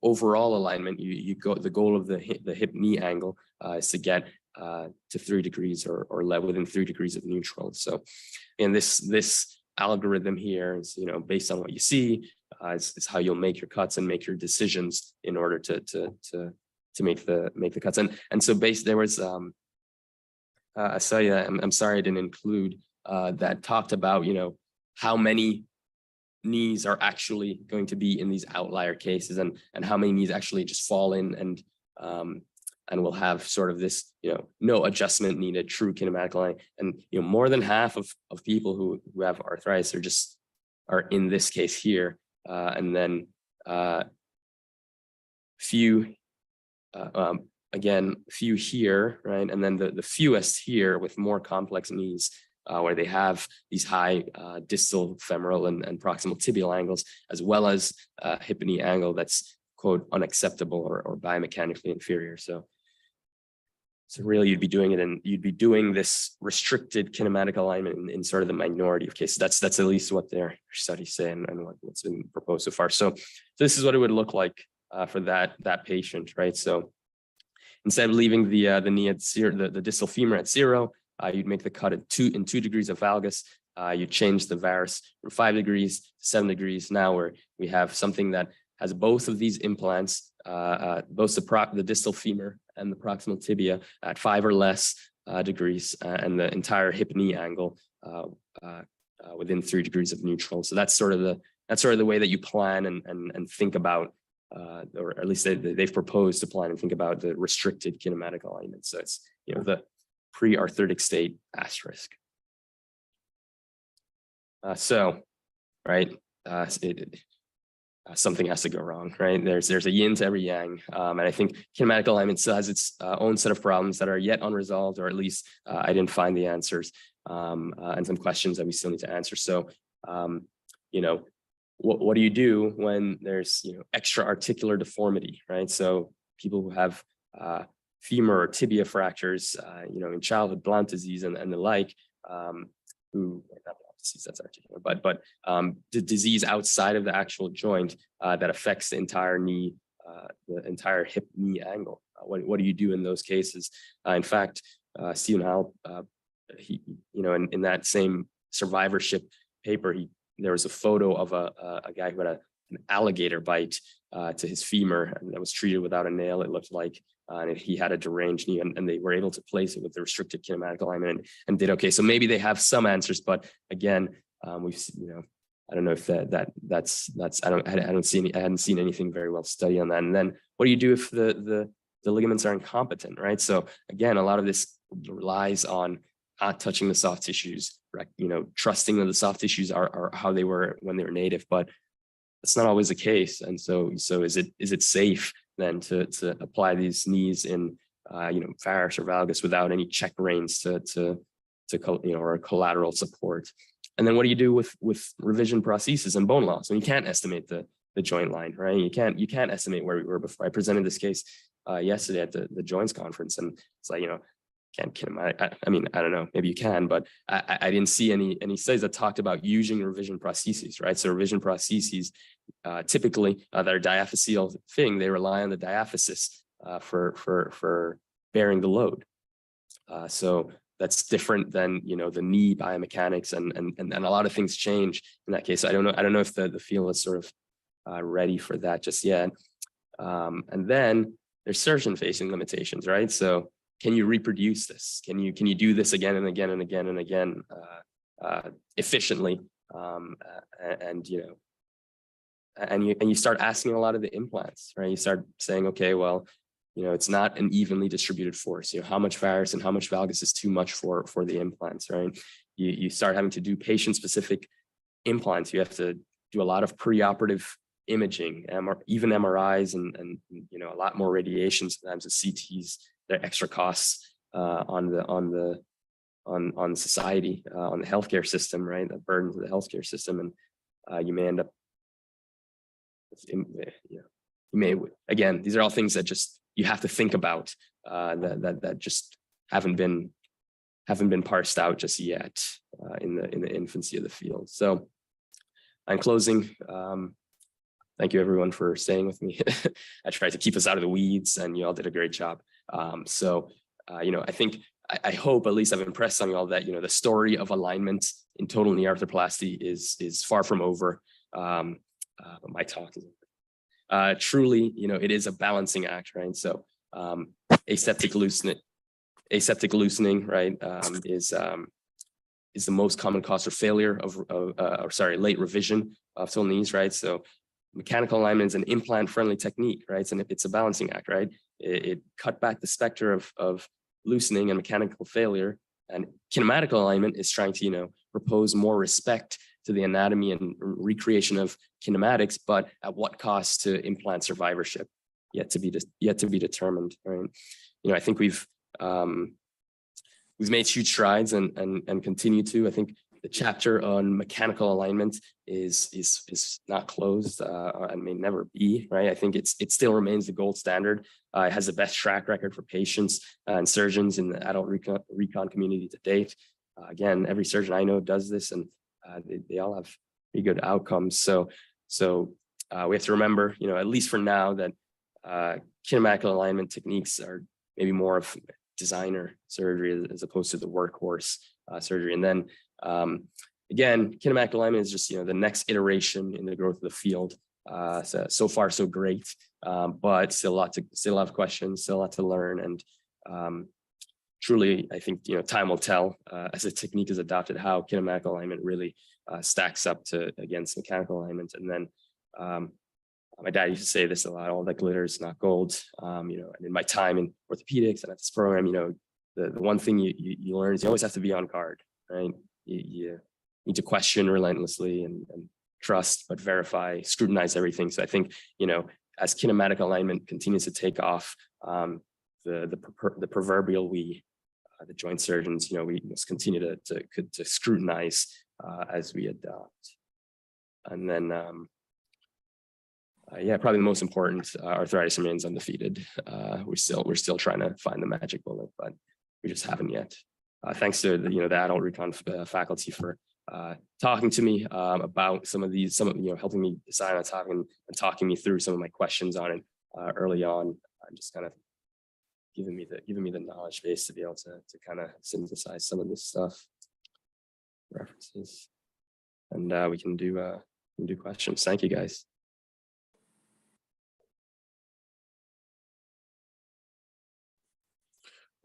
overall alignment, the goal of the hip knee angle is to get to 3 degrees or within 3 degrees of neutral. So, and this algorithm here is based on what you see, is how you'll make your cuts and make your decisions in order to make the cuts. And so there was I saw you. I'm sorry I didn't include that talked about how many knees are actually going to be in these outlier cases, and how many knees actually just fall in and will have sort of this no adjustment needed, true kinematic line. And more than half of people who have arthritis are in this case here, and then few again, few here, right? And then the fewest here with more complex knees, where they have these high distal femoral and proximal tibial angles, as well as hip and knee angle that's, quote, unacceptable or biomechanically inferior. So really you'd be doing this restricted kinematic alignment in sort of the minority of cases. That's at least what their studies say and what's been proposed so far. So this is what it would look like for that patient, right? So instead of leaving the knee at 0, the distal femur at 0, you'd make the cut at 2 degrees of valgus. You change the varus from 5 degrees to 7 degrees. Now we have something that has both of these implants, both the distal femur and the proximal tibia at 5 or less degrees, and the entire hip knee angle within 3 degrees of neutral. So that's sort of the way that you plan and think about, or at least they've proposed to plan and think about the restricted kinematic alignment. So it's the pre-arthritic state asterisk. Right, something has to go wrong, right? There's a yin to every yang, and I think kinematic alignment still has its own set of problems that are yet unresolved, or at least I didn't find the answers, and some questions that we still need to answer. So, what do you do when there's extra articular deformity, right? So people who have femur or tibia fractures, in childhood, Blount disease and the like, who, not Blount disease, that's articular, but the disease outside of the actual joint that affects the entire knee, the entire hip knee angle. What do you do in those cases? In fact, Stephen Howell, he, in that same survivorship paper, there was a photo of a guy who had an alligator bite to his femur, and that was treated without a nail. It looked like and if he had a deranged knee, and they were able to place it with the restricted kinematic alignment and did okay. So maybe they have some answers, but again, we've I don't know if that's I hadn't seen anything very well studied on that. And then what do you do if the ligaments are incompetent, right? So again, a lot of this relies on not touching the soft tissues, right? Trusting that the soft tissues are how they were when they were native, but that's not always the case. And so is it safe then to apply these knees in varus or valgus without any check reins to or collateral support? And then what do you do with revision prosthesis and bone loss when you can't estimate the joint line, right? You can't estimate where we were before. I presented this case yesterday at the joints conference, and it's like, can't kinematic. I mean, I don't know, maybe you can, but I didn't see any studies that talked about using revision prostheses, right? So revision prostheses, typically that are diaphyseal thing, they rely on the diaphysis for bearing the load. So that's different than the knee biomechanics, and a lot of things change in that case. I don't know if the field is sort of ready for that just yet. And then there's surgeon facing limitations, right? So can you reproduce this? Can you do this again and again and again and again efficiently? And you start asking a lot of the implants, right? You start saying, okay, well, it's not an evenly distributed force. How much varus and how much valgus is too much for the implants, right? You start having to do patient-specific implants. You have to do a lot of preoperative imaging, even MRIs, and a lot more radiation, sometimes the CTs. There are extra costs on society, on the healthcare system, right? The burdens of the healthcare system, and you may end up. Again, these are all things that just you have to think about that just haven't been parsed out just yet in the infancy of the field. So, in closing, thank you everyone for staying with me. I tried to keep us out of the weeds, and you all did a great job. I hope at least I've impressed on you all that the story of alignment in total knee arthroplasty is far from over. But my talk is over. Truly, it is a balancing act, right? So aseptic loosening, right, is the most common cause of failure late revision of total knees, right? So mechanical alignment is an implant-friendly technique, right? And it's a balancing act, right? It cut back the specter of loosening and mechanical failure, and kinematic alignment is trying to propose more respect to the anatomy and recreation of kinematics, but at what cost to implant survivorship? Yet to be determined, right? I think we've made huge strides and continue to. I think the chapter on mechanical alignment is not closed and may never be, right? I think it still remains the gold standard. It has the best track record for patients and surgeons in the adult recon community to date. Again, every surgeon I know does this, and they all have pretty good outcomes. So we have to remember, at least for now, that kinematic alignment techniques are maybe more of designer surgery as opposed to the workhorse surgery. And then again, kinematic alignment is just the next iteration in the growth of the field. So far so great, but still a lot of questions, still a lot to learn, and truly I think time will tell as the technique is adopted how kinematic alignment really stacks up against mechanical alignment. And then my dad used to say this a lot: all that glitters not gold. And in my time in orthopedics and at this program, the one thing you learn is you always have to be on guard, right? You need to question relentlessly and trust, but verify, scrutinize everything. So I think, as kinematic alignment continues to take off, the proverbial we, the joint surgeons, we must continue to scrutinize as we adopt. And then, probably the most important, arthritis remains undefeated. We're still trying to find the magic bullet, but we just haven't yet. Thanks to the adult recon faculty for talking to me about some of helping me decide on topic and talking me through some of my questions on it early on. Just kind of giving me the knowledge base to be able to kind of synthesize some of this stuff, references, and we can do questions. Thank you, guys.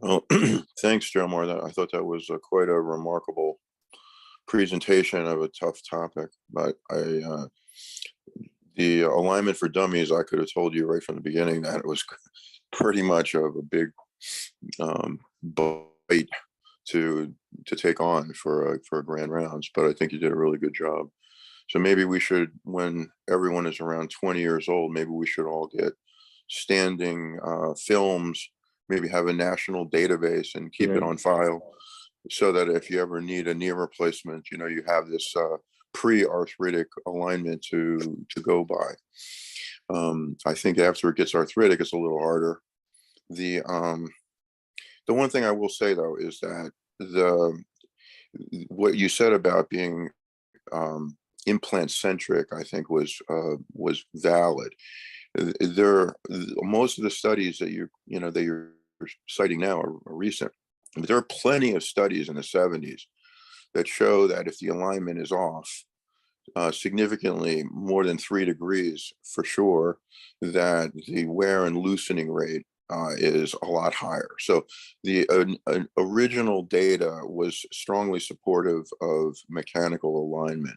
Well, thanks, Jomar. I thought that was quite a remarkable presentation of a tough topic. But the alignment for dummies, I could have told you right from the beginning that it was pretty much of a big bite to take on for a grand rounds. But I think you did a really good job. So maybe we should, when everyone is around 20 years old, maybe we should all get standing films, maybe have a national database and keep it Yeah. on file so that if you ever need a knee replacement, you have this pre-arthritic alignment to go by. I think after it gets arthritic, it's a little harder. The one thing I will say though is that the what you said about being implant centric, I think was valid. There, most of the studies that you're citing now are recent. But there are plenty of studies in the 70s that show that if the alignment is off significantly more than 3 degrees, for sure, that the wear and loosening rate is a lot higher. So the original data was strongly supportive of mechanical alignment.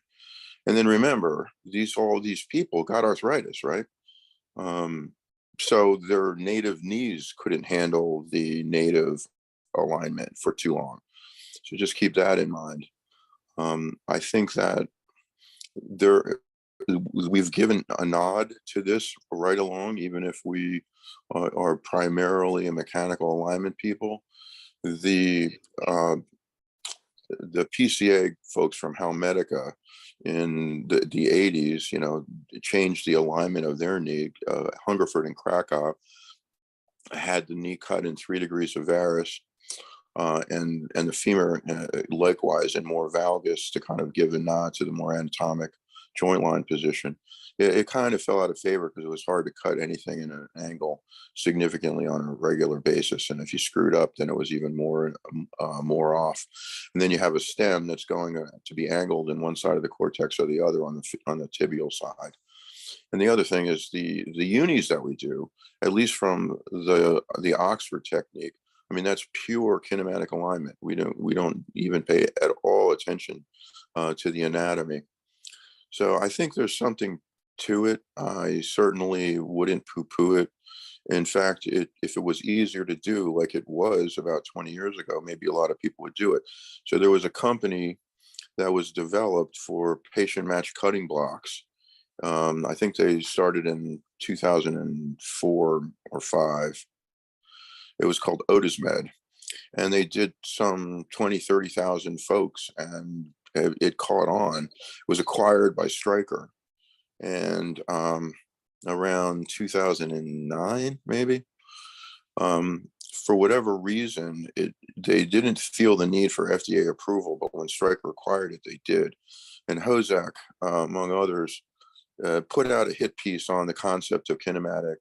And then remember, all these people got arthritis, right? So their native knees couldn't handle the native alignment for too long. So just keep that in mind. I think that there we've given a nod to this right along, even if we are primarily a mechanical alignment people. The uh, the PCA folks from Helmetica in the 80s, changed the alignment of their knee. Hungerford and Krakow had the knee cut in 3 degrees of varus, and the femur likewise in more valgus to kind of give a nod to the more anatomic joint line position. It kind of fell out of favor because it was hard to cut anything in an angle significantly on a regular basis, and if you screwed up, then it was even more off. And then you have a stem that's going to be angled in one side of the cortex or the other on the tibial side. And the other thing is the unis that we do, at least from the Oxford technique. I mean, that's pure kinematic alignment. We don't even pay at all attention to the anatomy. So I think there's something to it. I certainly wouldn't poo-poo it. In fact, if it was easier to do like it was about 20 years ago, maybe a lot of people would do it. So there was a company that was developed for patient match cutting blocks. I think they started in 2004 or 5. It was called Otismed, and they did some 20, 30,000 folks, and it caught on. It was acquired by Stryker, and around 2009, maybe. For whatever reason, they didn't feel the need for FDA approval, but when Stryker acquired it, they did. And Hozak, among others, put out a hit piece on the concept of kinematic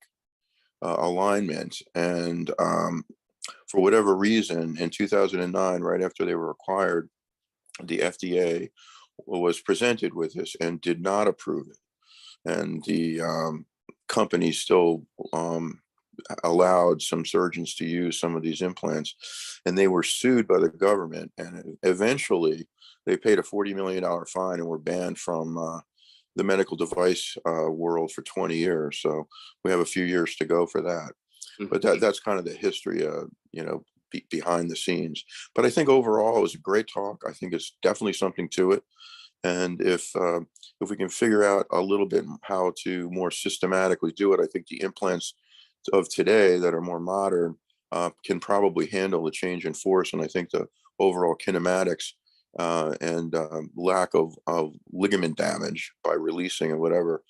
alignment. And for whatever reason, in 2009, right after they were acquired, the FDA was presented with this and did not approve it. And the company still allowed some surgeons to use some of these implants, and they were sued by the government. And eventually, they paid a $40 million fine and were banned from the medical device world for 20 years. So we have a few years to go for that. But that's kind of the history, behind the scenes. But I think overall it was a great talk. I think it's definitely something to it. And if we can figure out a little bit how to more systematically do it, I think the implants of today that are more modern can probably handle the change in force. And I think the overall kinematics and lack of ligament damage by releasing and whatever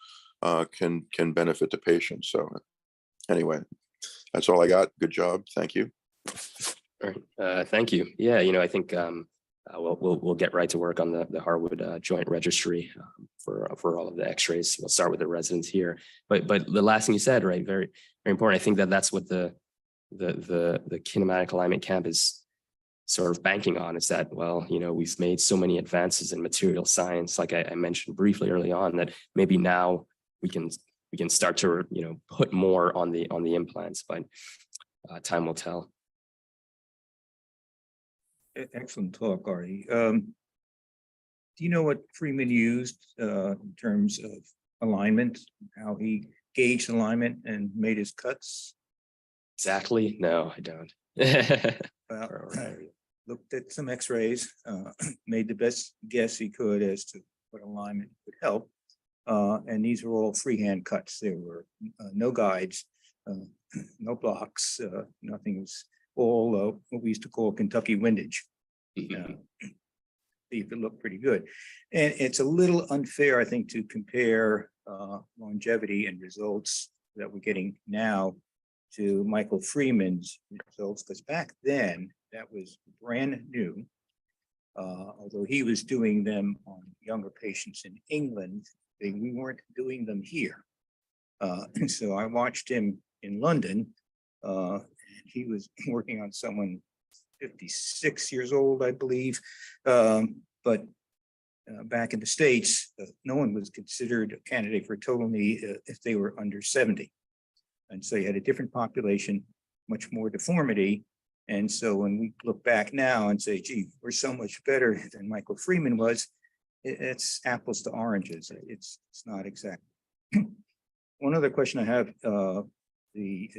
can benefit the patient. So anyway, that's all I got. Good job. Thank you. All right. Thank you. Yeah, I think we'll get right to work on the Harwood joint registry for all of the X-rays. We'll start with the residents here. But the last thing you said, right, very very important. I think that's what the kinematic alignment camp is sort of banking on, is that, well, we've made so many advances in material science, like I mentioned briefly early on, that maybe now we can start to put more on the implants, but time will tell. Excellent talk, Aryee. Do you know what Freeman used in terms of alignment, how he gauged alignment and made his cuts? Exactly. No, I don't. Well, Right. looked at some x-rays, made the best guess he could as to what alignment would help. And these were all freehand cuts. There were no guides, no blocks, nothing. It was all what we used to call Kentucky windage. It looked pretty good. And it's a little unfair, I think, to compare longevity and results that we're getting now to Michael Freeman's results, because back then that was brand new. Although he was doing them on younger patients in England, we weren't doing them here. So I watched him in London, and he was working on someone 56 years old, I believe. But back in the States, no one was considered a candidate for total knee if they were under 70. And so you had a different population, much more deformity. And so when we look back now and say, gee, we're so much better than Michael Freeman was, it's apples to oranges. It's not exact. One other question I have,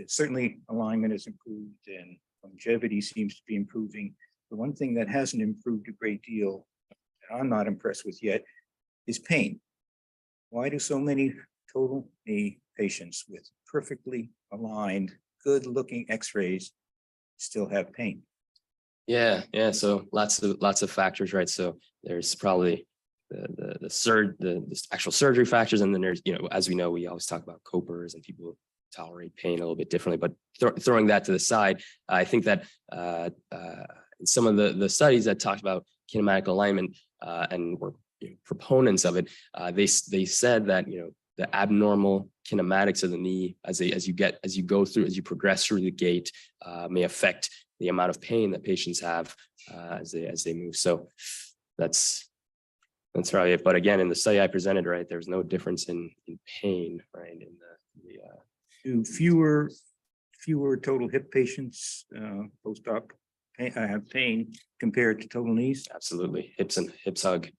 certainly alignment has improved and longevity seems to be improving. The one thing that hasn't improved a great deal, that I'm not impressed with yet, is pain. Why do so many total knee patients with perfectly aligned, good looking x-rays still have pain? Yeah. So lots of factors, right? So there's probably the actual surgery factors, and then there's, as we know, we always talk about copers and people tolerate pain a little bit differently. But throwing that to the side, I think that some of the studies that talked about kinematic alignment and were proponents of it, they said that the abnormal kinematics of the knee as you progress through the gait may affect the amount of pain that patients have as they move. So that's probably it. But again, in the study I presented, right, there's no difference in pain, right? Do fewer total hip patients post-op have pain compared to total knees? Absolutely, hips hug.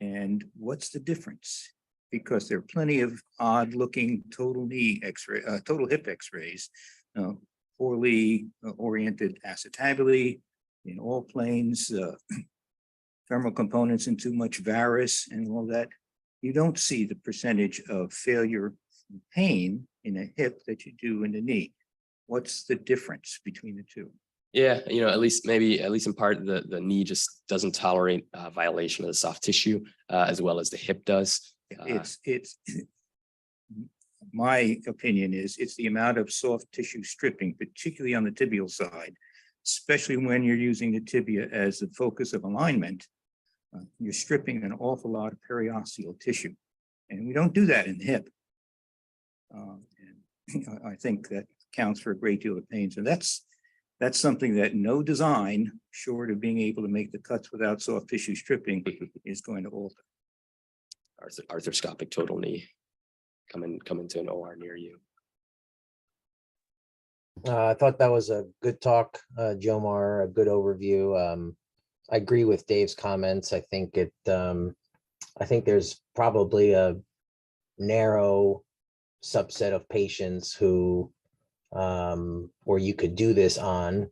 And what's the difference? Because there are plenty of odd-looking total knee X-ray, total hip X-rays, poorly oriented acetabuli in all planes, femoral components and too much varus and all that. You don't see the percentage of failure and pain in a hip that you do in the knee. What's the difference between the two? Yeah, at least in part, the knee just doesn't tolerate violation of the soft tissue as well as the hip does. It's my opinion is it's the amount of soft tissue stripping, particularly on the tibial side, especially when you're using the tibia as the focus of alignment. You're stripping an awful lot of periosteal tissue, and we don't do that in the hip. And I think that accounts for a great deal of pain. So that's something that no design, short of being able to make the cuts without soft tissue stripping, is going to alter. Arthroscopic total knee come into an OR near you. I thought that was a good talk, Jomar, a good overview. I agree with Dave's comments. I think there's probably a narrow subset of patients who or you could do this on.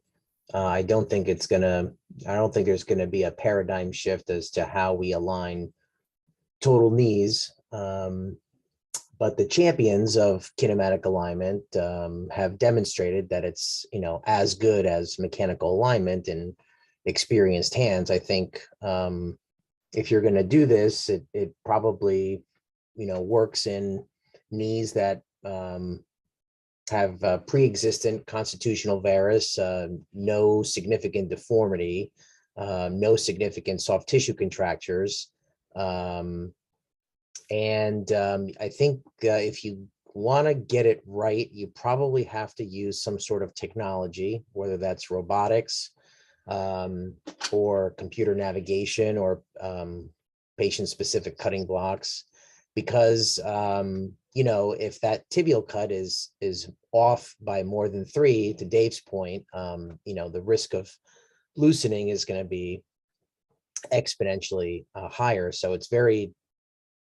I don't think there's gonna be a paradigm shift as to how we align total knees. But the champions of kinematic alignment have demonstrated that it's as good as mechanical alignment in experienced hands. I think if you're going to do this, it probably works in knees that have pre-existent constitutional varus, no significant deformity, no significant soft tissue contractures. I think if you want to get it right, you probably have to use some sort of technology, whether that's robotics or computer navigation or patient-specific cutting blocks, because if that tibial cut is off by more than 3, to Dave's point, the risk of loosening is going to be exponentially higher. So it's very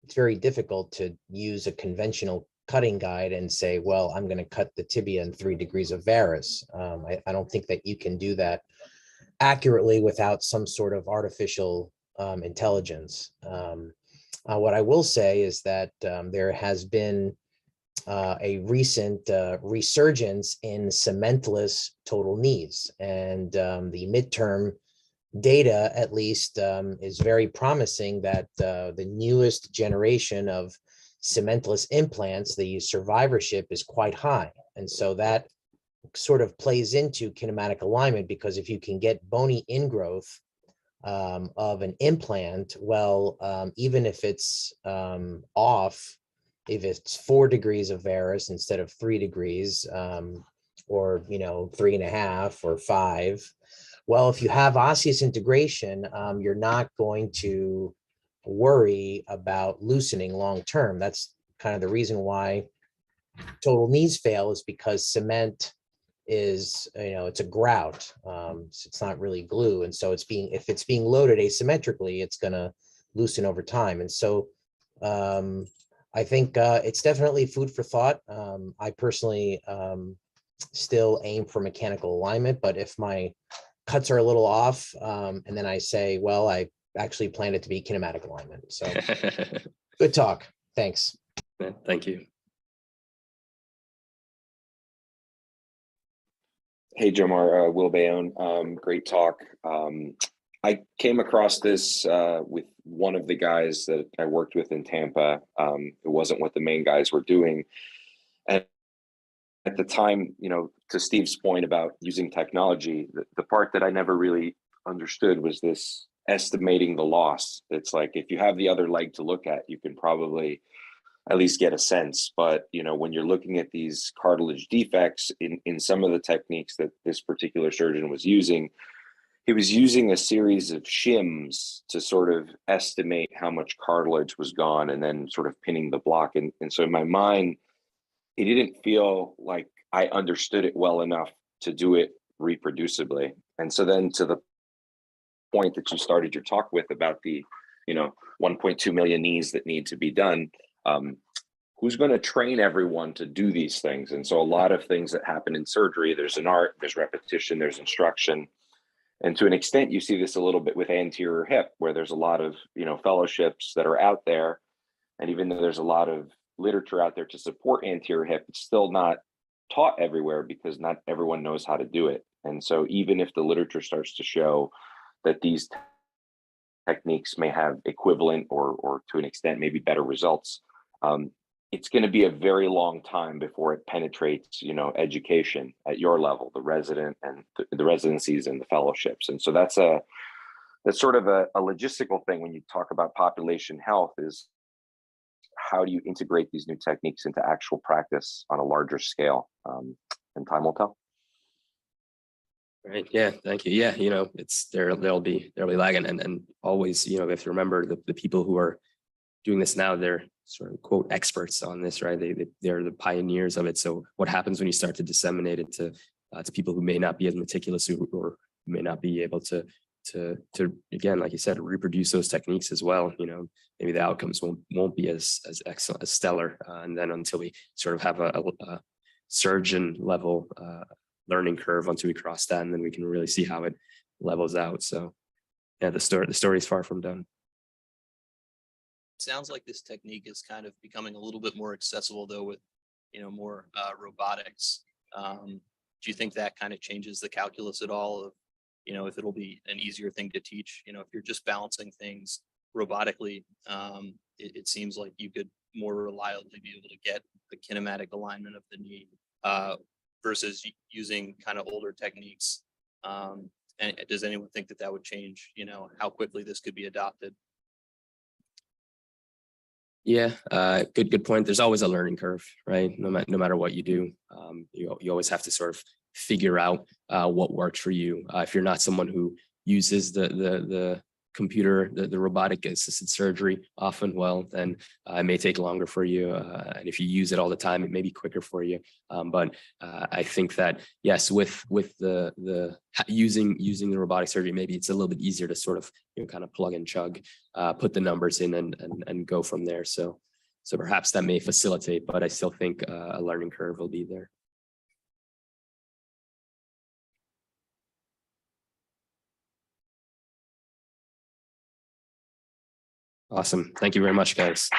difficult to use a conventional cutting guide and say, well, I'm going to cut the tibia in 3 degrees of varus. I don't think that you can do that accurately without some sort of artificial intelligence. What I will say is that there has been a recent resurgence in cementless total knees, and the midterm data, at least, is very promising that the newest generation of cementless implants, the survivorship is quite high. And so that sort of plays into kinematic alignment, because if you can get bony ingrowth of an implant, well, even if it's off, if it's 4 degrees of varus instead of 3 degrees, or 3.5 or 5, well, if you have osseous integration, you're not going to worry about loosening long term. That's kind of the reason why total knees fail, is because cement is, it's a grout. It's not really glue. And so if it's being loaded asymmetrically, it's going to loosen over time. And so I think it's definitely food for thought. I personally still aim for mechanical alignment, but if my cuts are a little off, and then I say, well, I actually planned it to be kinematic alignment. So good talk. Thanks. Yeah, thank you. Hey, Jomar, Will Bayonne, great talk. I came across this with one of the guys that I worked with in Tampa. It wasn't what the main guys were doing. And at the time, to Steve's point about using technology, the part that I never really understood was this estimating the loss. It's like, if you have the other leg to look at, you can probably at least get a sense. But, when you're looking at these cartilage defects in some of the techniques that this particular surgeon was using, he was using a series of shims to sort of estimate how much cartilage was gone and then sort of pinning the block. And so in my mind, it didn't feel like I understood it well enough to do it reproducibly. And so then, to the point that you started your talk with about the, 1.2 million knees that need to be done, who's going to train everyone to do these things? And so a lot of things that happen in surgery, there's an art, there's repetition, there's instruction. And to an extent, you see this a little bit with anterior hip, where there's a lot of, fellowships that are out there. And even though there's a lot of literature out there to support anterior hip, it's still not taught everywhere because not everyone knows how to do it. And so even if the literature starts to show that these techniques may have equivalent or to an extent maybe better results, it's going to be a very long time before it penetrates, education at your level, the resident and the residencies and the fellowships. And so that's sort of a logistical thing when you talk about population health, is how do you integrate these new techniques into actual practice on a larger scale? And time will tell. Right. Yeah. Thank you. Yeah. They'll be lagging, and always, we have to remember the people who are doing this now, they're sort of quote experts on this, right? They're the pioneers of it. So what happens when you start to disseminate it to people who may not be as meticulous or may not be able to again, like you said, reproduce those techniques as well? Maybe the outcomes won't be as excellent, as stellar, and then until we sort of have a surgeon level learning curve, once we cross that, and then we can really see how it levels out. So yeah, the story is far from done. Sounds like this technique is kind of becoming a little bit more accessible, though, with more robotics. Do you think that kind of changes the calculus at all of if it'll be an easier thing to teach? If you're just balancing things robotically, it seems like you could more reliably be able to get the kinematic alignment of the knee versus using kind of older techniques. And does anyone think that would change how quickly this could be adopted? Yeah, good point. There's always a learning curve, right? No matter what you do, you always have to sort of figure out what works for you. If you're not someone who uses the the robotic assisted surgery often, well, then it may take longer for you. And if you use it all the time, it may be quicker for you. But I think that, yes, with the using the robotic surgery, maybe it's a little bit easier to sort of, kind of plug and chug, put the numbers in and go from there. So perhaps that may facilitate, but I still think a learning curve will be there. Awesome. Thank you very much, guys.